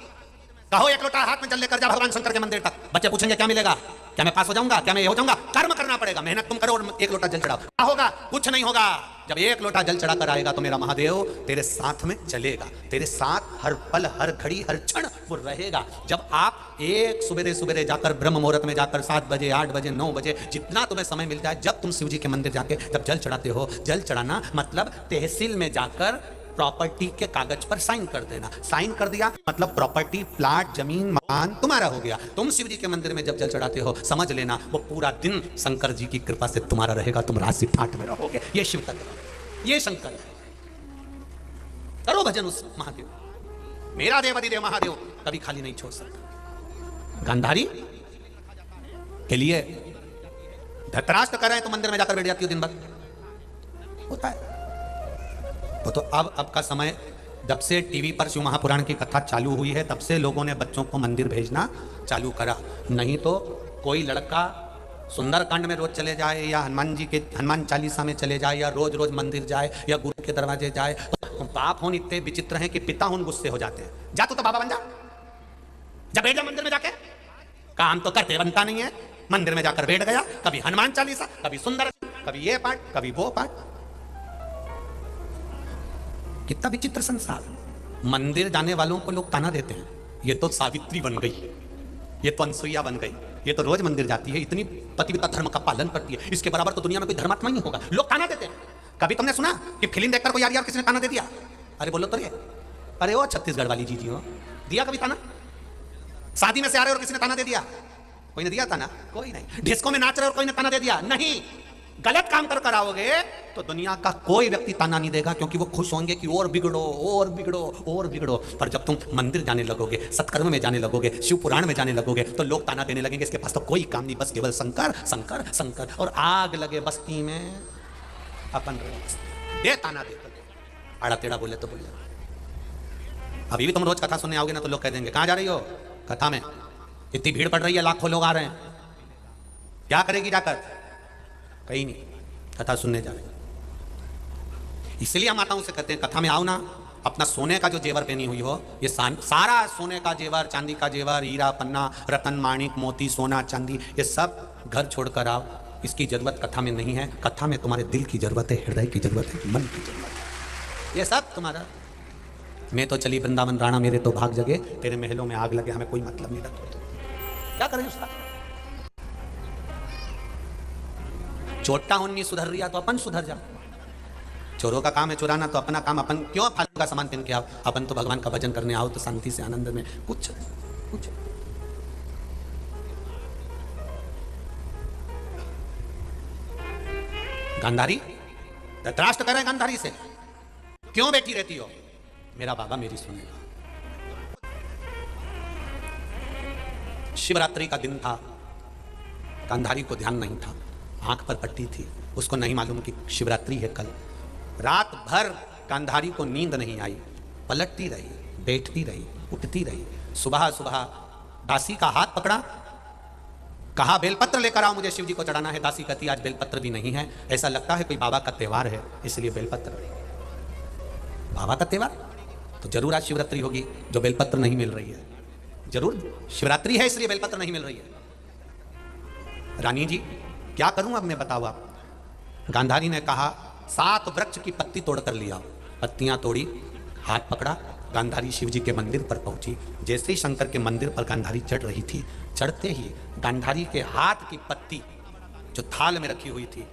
कहो एक लोटा हाथ में जल लेकर जा भगवान शंकर के मंदिर तक। बच्चे पूछेंगे क्या मिलेगा? क्या मैं पास हो जाऊंगा? क्या मैं ये हो जाऊंगा? कर्म करना पड़ेगा, मेहनत तुम करो और एक लोटा जल चढ़ाओ। क्या होगा? कुछ नहीं होगा। जब एक लोटा जल चढ़ा कर आएगा तो मेरा महादेव तेरे साथ में चलेगा, तेरे साथ हर पल, हर घड़ी, हर क्षण वो रहेगा। जब आप एक सुबेरे सुबेरे जाकर ब्रह्म मुहूर्त में जाकर 7 बजे, 8 बजे, 9 बजे, जितना तुम्हें समय मिल जाए, जब तुम शिव जी के मंदिर जाके जब जल चढ़ाते हो, जल चढ़ाना मतलब तहसील में जाकर प्रॉपर्टी के कागज पर साइन कर देना। साइन कर दिया मतलब प्रॉपर्टी, प्लाट, जमीन, मकान तुम्हारा हो गया। तुम शिव जी के मंदिर में जब जल चढ़ाते हो, समझ लेना वो पूरा दिन शंकर जी की कृपा से तुम्हारा रहेगा, तुम राशि ठाट में रहोगे। ये शिव तत्व, ये शंकर है। करो भजन उस महादेव, मेरा देव अधिदेव महादेव कभी खाली नहीं छोड़ सकता। गांधारी के लिए धृतराष्ट्र कर रहे हैं तो मंदिर में जाकर बैठ जाती हो दिन भर, होता है वो तो। अब का समय जब से टीवी पर शिव महापुराण की कथा चालू हुई है तब से लोगों ने बच्चों को मंदिर भेजना चालू करा। नहीं तो कोई लड़का सुंदरकांड में रोज चले जाए या हनुमान चालीसा में चले जाए या रोज रोज मंदिर जाए या गुरु के दरवाजे जाए, तो बाप होन इतने विचित्र हैं कि पिता होन गुस्से हो जाते हैं। जा तो बाबा बन जा, जब बैठ जा मंदिर में जाके, काम तो करते बनता नहीं है। मंदिर में जाकर बैठ गया, कभी हनुमान चालीसा, कभी सुंदर, कभी ये पाठ, कभी वो पाठ। कितना विचित्र संसार। मंदिर जाने वालों को लोग ताना देते हैं, ये तो सावित्री बन गई, ये तो अनसुईया बन गई, ये तो रोज मंदिर जाती है, इतनी पतिव्रता धर्म का पालन करती है, इसके बराबर तो दुनिया में कोई धर्मात्मा नहीं होगा। लोग ताना देते हैं। कभी तुमने सुना कि फिल्म देखकर कोई यार किसी ने ताना दे दिया? अरे बोलो तो ये, अरे वो छत्तीसगढ़ वाली जी हो, दिया कभी ताना? शादी में से आ रहे और किसी ने ताना दे दिया? कोई ने दिया ताना? कोई नहीं। डिस्को में नाच रहे और कोई ने ताना दे दिया? नहीं। गलत काम कर आओगे तो दुनिया का कोई व्यक्ति ताना नहीं देगा, क्योंकि वो खुश होंगे कि और बिगड़ो और बिगड़ो और बिगड़ो। पर जब तुम मंदिर जाने लगोगे, सत्कर्म में जाने लगोगे, शिव पुराण में जाने लगोगे, तो लोग ताना देने लगेंगे, इसके पास तो कोई काम नहीं, बस केवल शंकर शंकर शंकर। और आग लगे बस्ती में अपन दे ताना दे, आड़ा टेढ़ा बोले तो बोले। अभी भी तुम रोज कथा सुनने आओगे ना तो लोग कह देंगे कहां जा रही हो? कथा में इतनी भीड़ पड़ रही है, लाखों लोग आ रहे हैं, क्या करेगी जाकर? कहीं नहीं, कथा सुनने जा रहे हैं। इसलिए हम माताओं से कहते हैं कथा में आओ ना, अपना सोने का जो जेवर पहनी हुई हो, ये सारा सोने का जेवर, चांदी का जेवर, हीरा पन्ना, रतन माणिक मोती सोना चांदी, ये सब घर छोड़कर आओ। इसकी जरूरत कथा में नहीं है। कथा में तुम्हारे दिल की जरूरत है, हृदय की जरूरत है, मन की जरूरत है। ये सब तुम्हारा। मैं तो चली वृंदावन राणा, मेरे तो भाग जगे, तेरे महलों में आग लगे, हमें कोई मतलब नहीं रखो। क्या करें उसका? चोटा नहीं सुधर रही तो अपन सुधर जा। चोरों का काम है चुराना, तो अपना काम अपन क्यों फालतू का सामान पहन के आओ? अपन तो भगवान का भजन करने आओ, तो शांति से आनंद में कुछ कुछ। गांधारी धृतराष्ट्र कह रहे गांधारी से, क्यों बैठी रहती हो? मेरा बाबा मेरी सुनेगा। शिवरात्रि का दिन था, गांधारी को ध्यान नहीं था, आंख पर पट्टी थी, उसको नहीं मालूम कि शिवरात्रि है कल। रात भर गांधारी को नींद नहीं आई, पलटती रही, बैठती रही, उठती रही। सुबह सुबह दासी का हाथ पकड़ा, कहा बेलपत्र लेकर आओ, मुझे शिव जी को चढ़ाना है। दासी कहती आज बेलपत्र भी नहीं है, ऐसा लगता है कोई बाबा का त्योहार है, इसलिए बेलपत्र। बाबा का त्योहार तो जरूर आज शिवरात्रि होगी, जो बेलपत्र नहीं मिल रही है। जरूर शिवरात्रि है इसलिए बेलपत्र नहीं मिल रही है। रानी जी क्या करूं अब मैं, बताओ आप। गांधारी ने कहा 7 वृक्ष की पत्ती तोड़ कर लिया। पत्तियां तोड़ी, हाथ पकड़ा, गांधारी शिव जी के मंदिर पर पहुंची। जैसे ही शंकर के मंदिर पर गांधारी चढ़ रही थी, चढ़ते ही गांधारी के हाथ की पत्ती जो थाल में रखी हुई थी,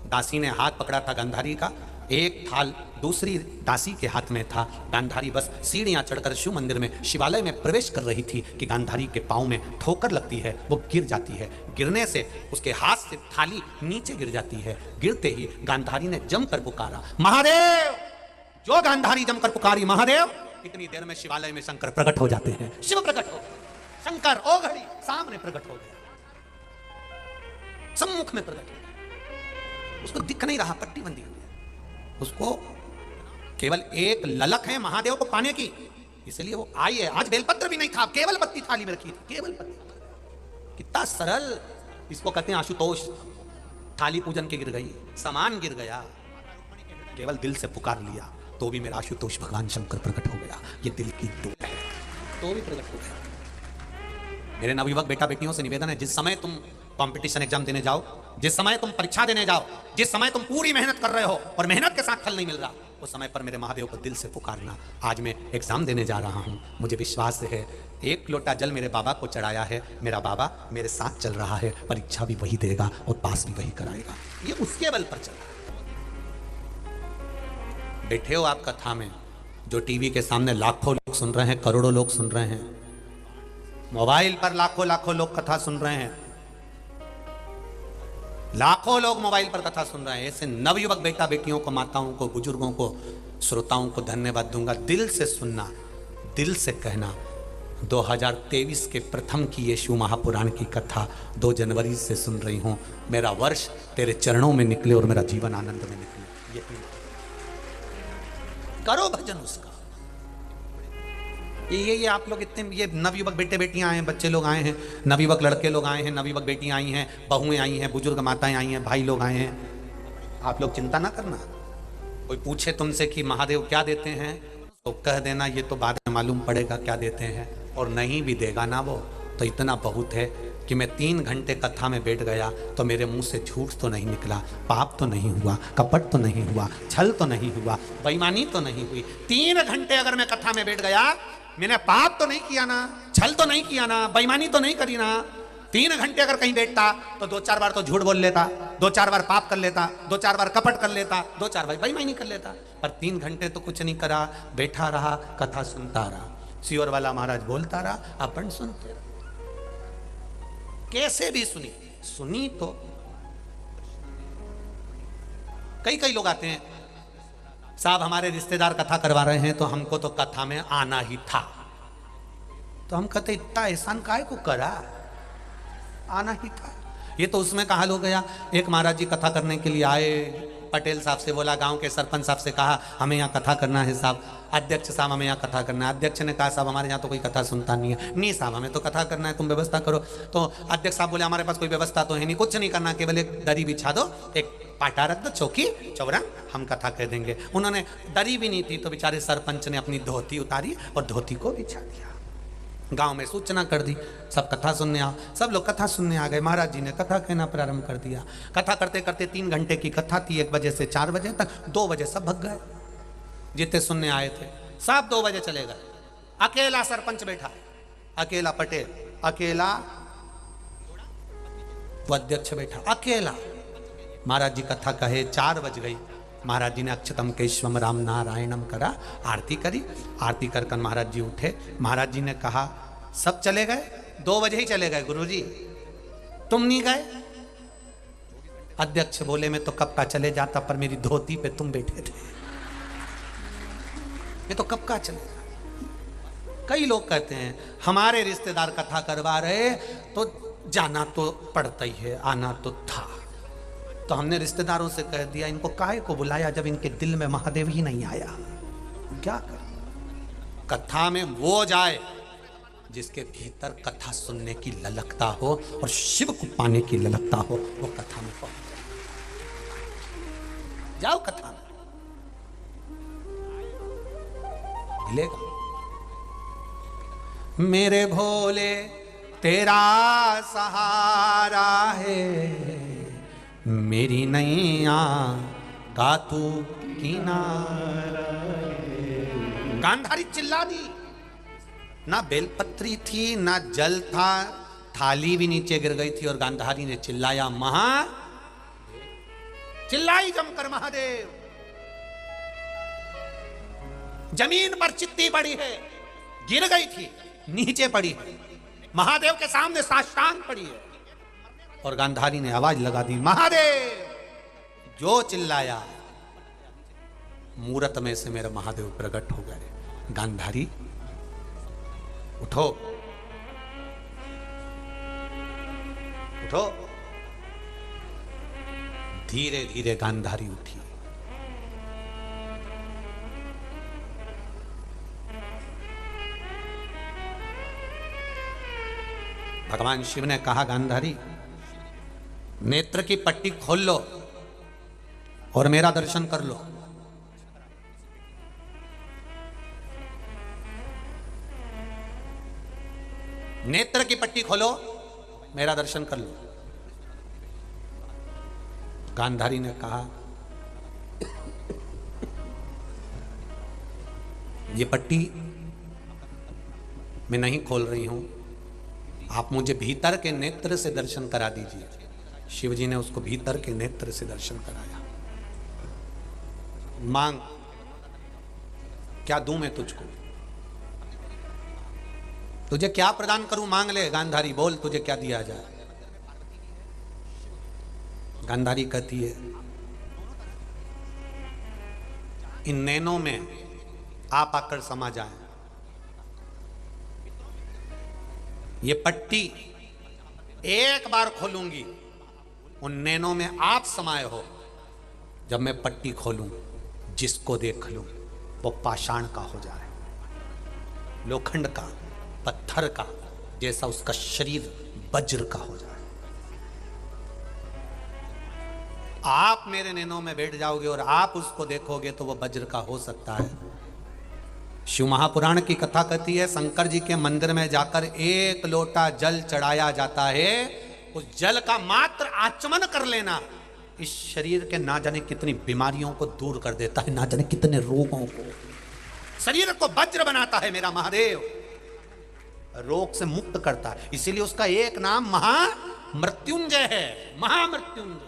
दासी ने हाथ पकड़ा था गांधारी का, एक थाल दूसरी दासी के हाथ में था। गांधारी बस सीढ़ियां चढ़कर शिव मंदिर में, शिवालय में प्रवेश कर रही थी कि गांधारी के पांव में ठोकर लगती है, वो गिर जाती है। गिरने से उसके हाथ से थाली नीचे गिर जाती है। गिरते ही गांधारी ने जमकर पुकारा महादेव। जो गांधारी जमकर पुकारी महादेव, इतनी देर में शिवालय में शंकर प्रकट हो जाते हैं। शिव प्रकट हो, शंकर ओ घड़ी सामने प्रकट हो गया, सम्मुख में प्रकट हो गया। उसको दिख नहीं रहा, पट्टी बंदी हुई है, उसको केवल एक ललक है महादेव को पाने की, इसलिए वो आई है। आज बेलपत्र भी नहीं था, केवल पत्ती थाली में रखी थी, केवल पत्ती। कितना सरल, इसको कहते हैं आशुतोष। थाली पूजन के गिर गई, सामान गिर गया, केवल दिल से पुकार लिया तो भी मेरा आशुतोष भगवान शंकर प्रकट हो गया। ये दिल की दुख है, तो भी प्रकट हो गया। मेरे नवयुवक बेटा बेटियों से निवेदन है, जिस समय तुम कंपटीशन एग्जाम देने जाओ, जिस समय तुम परीक्षा देने जाओ, जिस समय तुम पूरी मेहनत कर रहे हो और मेहनत के साथ फल नहीं मिल रहा, उस समय पर मेरे महादेव को दिल से पुकारना। आज मैं एग्जाम देने जा रहा हूं, मुझे विश्वास है 1 लोटा जल मेरे बाबा को चढ़ाया है, मेरा बाबा मेरे साथ चल रहा है, परीक्षा भी वही देगा और पास भी वही कराएगा। ये उसके बल पर चल रहा है। बैठे हो आप कथा में, जो टीवी के सामने लाखों लोग सुन रहे हैं, करोड़ों लोग सुन रहे हैं, मोबाइल पर लाखों लाखों लोग कथा सुन रहे हैं, लाखों लोग मोबाइल पर कथा सुन रहे हैं। ऐसे नवयुवक बेटा बेटियों को, माताओं को, बुजुर्गों को, श्रोताओं को धन्यवाद दूंगा। दिल से सुनना, दिल से कहना। 2023 के प्रथम की ये शिव महापुराण की कथा 2 जनवरी से सुन रही हूं। मेरा वर्ष तेरे चरणों में निकले और मेरा जीवन आनंद में निकले। ये करो भजन उसका, ये आप लोग इतने ये नवयुवक बेटे बेटियां आए हैं, बच्चे लोग आए हैं, नवयुवक लड़के लोग आए हैं, नवयुवक बेटियां आई हैं, बहुएं आई हैं, बुजुर्ग माताएं आई हैं, भाई लोग आए हैं। आप लोग चिंता ना करना। कोई पूछे तुमसे कि महादेव क्या देते हैं तो कह देना ये तो बाद में मालूम पड़ेगा क्या देते हैं, और नहीं भी देगा ना वो तो इतना बहुत है कि मैं 3 घंटे कथा में बैठ गया तो मेरे मुंह से झूठ तो नहीं निकला, पाप तो नहीं हुआ, कपट तो नहीं हुआ, छल तो नहीं हुआ, बेईमानी तो नहीं हुई। 3 घंटे अगर मैं कथा में बैठ गया, मैंने पाप तो नहीं किया ना, छल तो नहीं किया ना, बेईमानी तो नहीं करी ना। 3 घंटे अगर कहीं बैठता तो 2-4 बार तो झूठ बोल लेता, 2-4 बार पाप कर लेता, 2-4 बार कपट कर लेता, 2-4 बार बेईमानी कर लेता, पर 3 घंटे तो कुछ नहीं करा, बैठा रहा, कथा सुनता रहा, सियोर वाला महाराज बोलता रहा, अपन सुनते रहा। कैसे भी सुनी तो कई लोग आते हैं, साहब हमारे रिश्तेदार कथा करवा रहे हैं तो हमको तो कथा में आना ही था। तो हम कहते इतना एहसान काहे को करा, आना ही था। ये तो उसमें कहा हो गया, एक महाराज जी कथा करने के लिए आए, पटेल साहब से बोला, गांव के सरपंच साहब से कहा हमें यहाँ कथा करना है साहब, अध्यक्ष साहब हमें यहाँ कथा करना है। अध्यक्ष ने कहा साहब हमारे यहाँ तो कोई कथा सुनता नहीं है। नहीं साहब हमें तो कथा करना है, तुम व्यवस्था करो। तो अध्यक्ष साहब बोले हमारे पास कोई व्यवस्था तो है नहीं, कुछ नहीं करना, केवल एक दरी बिछा दो, एक पाटा रख दो, चौकी चौरा, हम कथा कह देंगे। उन्होंने दरी भी नहीं थी तो बेचारे सरपंच ने अपनी धोती उतारी और धोती को बिछा दिया। गांव में सूचना कर दी, सब कथा सुनने आओ। सब लोग कथा सुनने आ गए। महाराज जी ने कथा कहना प्रारंभ कर दिया। कथा करते करते 3 घंटे की कथा थी, 1 बजे से 4 बजे तक। 2 बजे सब भग गए, जितने सुनने आए थे सब 2 बजे चले गए। अकेला सरपंच बैठा, अकेला पटेल, अकेला वो अध्यक्ष बैठा, अकेला। महाराज जी कथा कहे, 4 बज गई। महाराज जी ने अक्षतम केशवम राम नारायणम करा, आरती करी। आरती कर कर महाराज जी उठे। महाराज जी ने कहा सब चले गए, 2 बजे ही चले गए गुरुजी, तुम नहीं गए? अध्यक्ष बोले मैं तो कब का चले जाता, पर मेरी धोती पे तुम बैठे थे, मैं तो कब का चले जाता। कई लोग कहते हैं हमारे रिश्तेदार कथा करवा रहे तो जाना तो पड़ता ही है, आना तो था। तो हमने रिश्तेदारों से कह दिया इनको काहे को बुलाया जब इनके दिल में महादेव ही नहीं आया। क्या कर, कथा में वो जाए जिसके भीतर कथा सुनने की ललकता हो और शिव को पाने की ललकता हो, वो कथा में पहुंच जाओ, कथा में मिलेगा। मेरे भोले तेरा सहारा है, मेरी नैया का तू किनारा। गांधारी चिल्ला दी, ना बेलपत्री थी ना जल था, थाली भी नीचे गिर गई थी और गांधारी ने चिल्लाया चिल्लाई जमकर महादेव। जमीन पर चित्ती पड़ी है, गिर गई थी, नीचे पड़ी है, महादेव के सामने साष्टांग पड़ी है। और गांधारी ने आवाज लगा दी महादेव। जो चिल्लाया मूरत में से मेरे महादेव प्रकट हो गए। गांधारी उठो, उठो। धीरे धीरे गांधारी उठी। भगवान शिव ने कहा गांधारी नेत्र की पट्टी खोल लो और मेरा दर्शन कर लो। नेत्र की पट्टी खोलो, मेरा दर्शन कर लो। गांधारी ने कहा ये पट्टी मैं नहीं खोल रही हूं, आप मुझे भीतर के नेत्र से दर्शन करा दीजिए। शिव जी ने उसको भीतर के नेत्र से दर्शन कराया। मांग, क्या दूं मैं तुझको, तुझे क्या प्रदान करूं, मांग ले। गांधारी बोल तुझे क्या दिया जाए। गांधारी कहती है इन नैनों में आप आकर समा जाए। ये पट्टी एक बार खोलूंगी, उन नैनों में आप समाये हो। जब मैं पट्टी खोलूं, जिसको देख लूं वो पाषाण का हो जाए। लोखंड का, पत्थर का जैसा उसका शरीर वज्र का हो जाए। आप मेरे नैनों में बैठ जाओगे और आप उसको देखोगे तो वो वज्र का हो सकता है। शिव महापुराण की कथा कहती है, शंकर जी के मंदिर में जाकर 1 लोटा जल चढ़ाया जाता है, उस जल का मात्र आचमन कर लेना इस शरीर के ना जाने कितनी बीमारियों को दूर कर देता है, ना जाने कितने रोगों को, शरीर को वज्र बनाता है मेरा महादेव, रोग से मुक्त करता है। इसीलिए उसका एक नाम महामृत्युंजय है, महामृत्युंजय,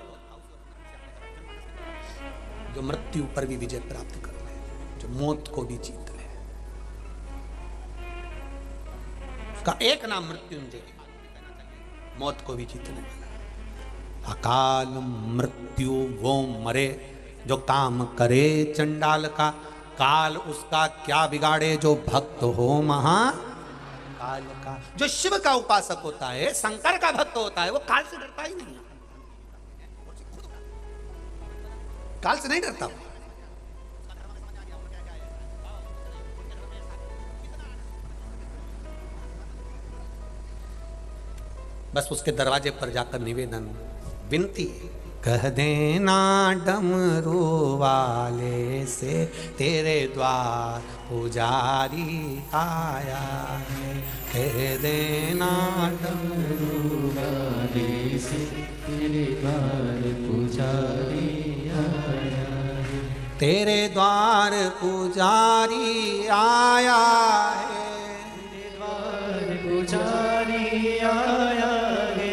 जो मृत्यु पर भी विजय प्राप्त कर ले, जो मौत को भी जीत ले। उसका एक नाम मृत्युंजय, मौत को भी जीतने वाला। अकाल मृत्यु वो मरे जो काम करे चंडाल का, काल उसका क्या बिगाड़े जो भक्त हो महाकाल का। जो शिव का उपासक होता है, शंकर का भक्त होता है, वो काल से डरता ही नहीं, काल से नहीं डरता। बस उसके दरवाजे पर जाकर निवेदन विनती, कह देना डमरू वाले से तेरे द्वार पुजारी आया है, कह देना डमरू वाले से तेरे द्वार पुजारी आया है, तेरे द्वार पुजारी आया है, तेरे द्वार पुजारी आया है,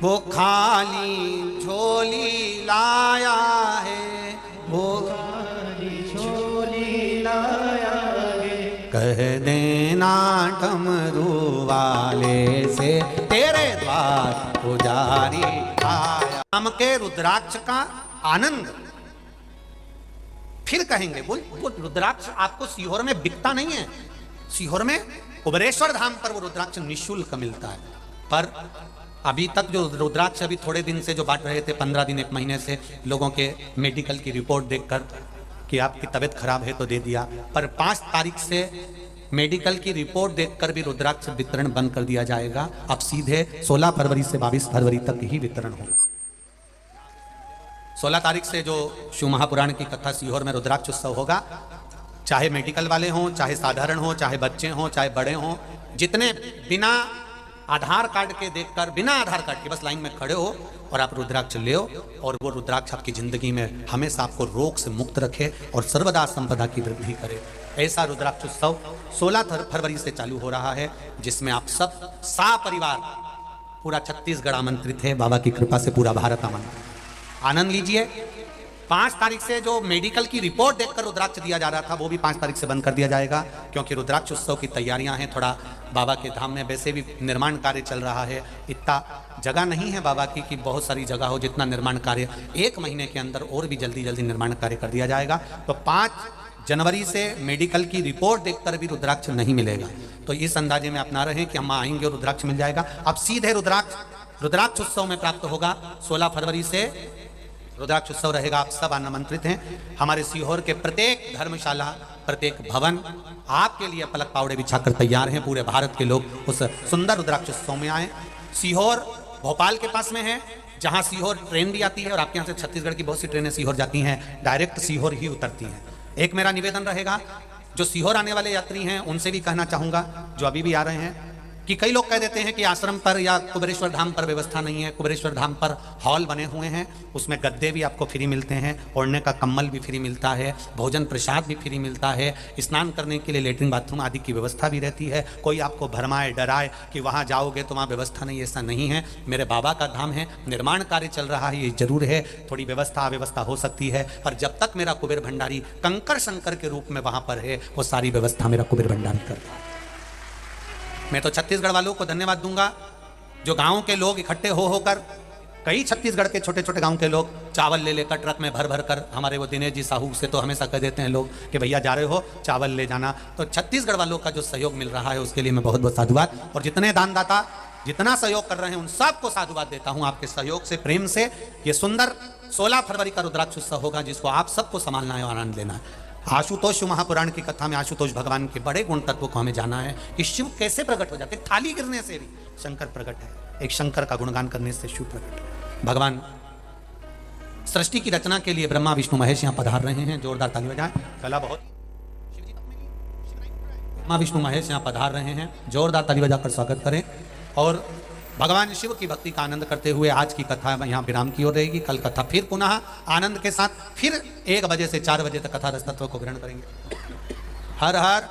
वो खाली झोली लाया है, वो खाली झोली लाया है, कह देना डमरू वाले से तेरे द्वार पुजारी आया। राम के रुद्राक्ष का आनंद फिर कहेंगे, वो रुद्राक्ष आपको सीहोर में बिकता नहीं है। सीहोर में कुबेरेश्वर धाम पर वो रुद्राक्ष निःशुल्क मिलता है, पर अभी तक जो रुद्राक्ष अभी थोड़े दिन से जो बांट रहे थे, 15 दिन 1 महीने से, लोगों के मेडिकल की रिपोर्ट देखकर कि आपकी तबीयत खराब है तो दे दिया, पर 5 तारीख से मेडिकल की रिपोर्ट देखकर भी रुद्राक्ष वितरण बंद कर दिया जाएगा। अब सीधे 16 फरवरी से 22 फरवरी तक ही वितरण होगा। 16 तारीख से जो शिव महापुराण की कथा सीहोर में रुद्राक्ष उत्सव होगा, चाहे मेडिकल वाले हों, चाहे साधारण हों, चाहे बच्चे हों, चाहे बड़े हों, जितने बिना आधार कार्ड के देखकर, बिना आधार कार्ड के बस लाइन में खड़े हो और आप रुद्राक्ष ले और वो रुद्राक्ष आपकी जिंदगी में हमेशा आपको रोग से मुक्त रखे और सर्वदा संपदा की वृद्धि करे। ऐसा रुद्राक्ष उत्सव 16 फरवरी से चालू हो रहा है, जिसमें आप सब सपरिवार पूरा छत्तीसगढ़ आमंत्रित है। बाबा की कृपा से पूरा भारत आमंत्रित, आनंद लीजिए। 5 तारीख से जो मेडिकल की रिपोर्ट देखकर रुद्राक्ष दिया जा रहा था, वो भी 5 तारीख से बंद कर दिया जाएगा, क्योंकि रुद्राक्ष उत्सव की तैयारियां हैं। थोड़ा बाबा के धाम में वैसे भी निर्माण कार्य चल रहा है, इतना जगह नहीं है बाबा की कि बहुत सारी जगह हो जितना निर्माण कार्य 1 महीने के अंदर और भी जल्दी जल्दी निर्माण कार्य कर दिया जाएगा। तो 5 जनवरी से मेडिकल की रिपोर्ट देखकर भी रुद्राक्ष नहीं मिलेगा, तो इस अंदाजे में अपना रहे कि हम आएंगे और रुद्राक्ष मिल जाएगा। अब सीधे रुद्राक्ष उत्सव में प्राप्त होगा। 16 फरवरी से रुद्राक्ष उत्सव रहेगा, आप सब आमंत्रित हैं। हमारे सीहोर के प्रत्येक धर्मशाला, प्रत्येक भवन आपके लिए पलक पावड़े बिछाकर तैयार हैं। पूरे भारत के लोग उस सुंदर रुद्राक्ष उत्सव में आए। सीहोर भोपाल के पास में है, जहां सीहोर ट्रेन भी आती है और आपके यहाँ से छत्तीसगढ़ की बहुत सी ट्रेनें सीहोर जाती हैं, डायरेक्ट सीहोर ही उतरती हैं। एक मेरा निवेदन रहेगा, जो सीहोर आने वाले यात्री हैं उनसे भी कहना चाहूँगा, जो अभी भी आ रहे हैं, कि कई लोग कह देते हैं कि आश्रम पर या कुबेरेश्वर धाम पर व्यवस्था नहीं है। कुबेरेश्वर धाम पर हॉल बने हुए हैं, उसमें गद्दे भी आपको फ्री मिलते हैं, ओढ़ने का कम्बल भी फ्री मिलता है, भोजन प्रसाद भी फ्री मिलता है, स्नान करने के लिए लेटरिन बाथरूम आदि की व्यवस्था भी रहती है। कोई आपको भरमाए डराए कि वहाँ जाओगे तो वहाँ व्यवस्था नहीं, ऐसा नहीं है। मेरे बाबा का धाम है, निर्माण कार्य चल रहा है, ये जरूर है थोड़ी व्यवस्था अव्यवस्था हो सकती है, पर जब तक मेरा कुबेर भंडारी कंकर शंकर के रूप में वहाँ पर है, वो सारी व्यवस्था मेरा कुबेर भंडारी करता है। मैं तो छत्तीसगढ़ वालों को धन्यवाद दूंगा, जो गांव के लोग इकट्ठे होकर, कई छत्तीसगढ़ के छोटे छोटे गांव के लोग चावल ले लेकर ट्रक में भर भर कर, हमारे वो दिनेश जी साहू से तो हमेशा कह देते हैं लोग कि भैया जा रहे हो चावल ले जाना। तो छत्तीसगढ़ वालों का जो सहयोग मिल रहा है उसके लिए मैं बहुत बहुत साधुवाद, और जितने दानदाता जितना सहयोग कर रहे हैं उन सबको साधुवाद देता हूँ। आपके सहयोग से, प्रेम से ये सुंदर 16 फरवरी का रुद्राक्ष उत्सव होगा, जिसको आप सबको संभालना है और आनंद लेना है। आशुतोष महापुराण की कथा में आशुतोष भगवान के बड़े गुण तत्व को हमें जाना है कि शिव कैसे प्रकट हो जाते। थाली गिरने से भी शंकर प्रकट है, एक शंकर का गुणगान करने से शिव प्रकट है। भगवान सृष्टि की रचना के लिए ब्रह्मा विष्णु महेश यहाँ पधार रहे हैं, जोरदार ताली बजाएं। कला बहुत, ब्रह्मा विष्णु महेश यहाँ पधार रहे हैं, जोरदार ताली बजाकर स्वागत करें। और भगवान शिव की भक्ति का आनंद करते हुए आज की कथा यहाँ विराम की ओर रहेगी। कल कथा फिर पुनः आनंद के साथ फिर 1 बजे से 4 बजे तक कथा रस तत्व को ग्रहण करेंगे। हर हर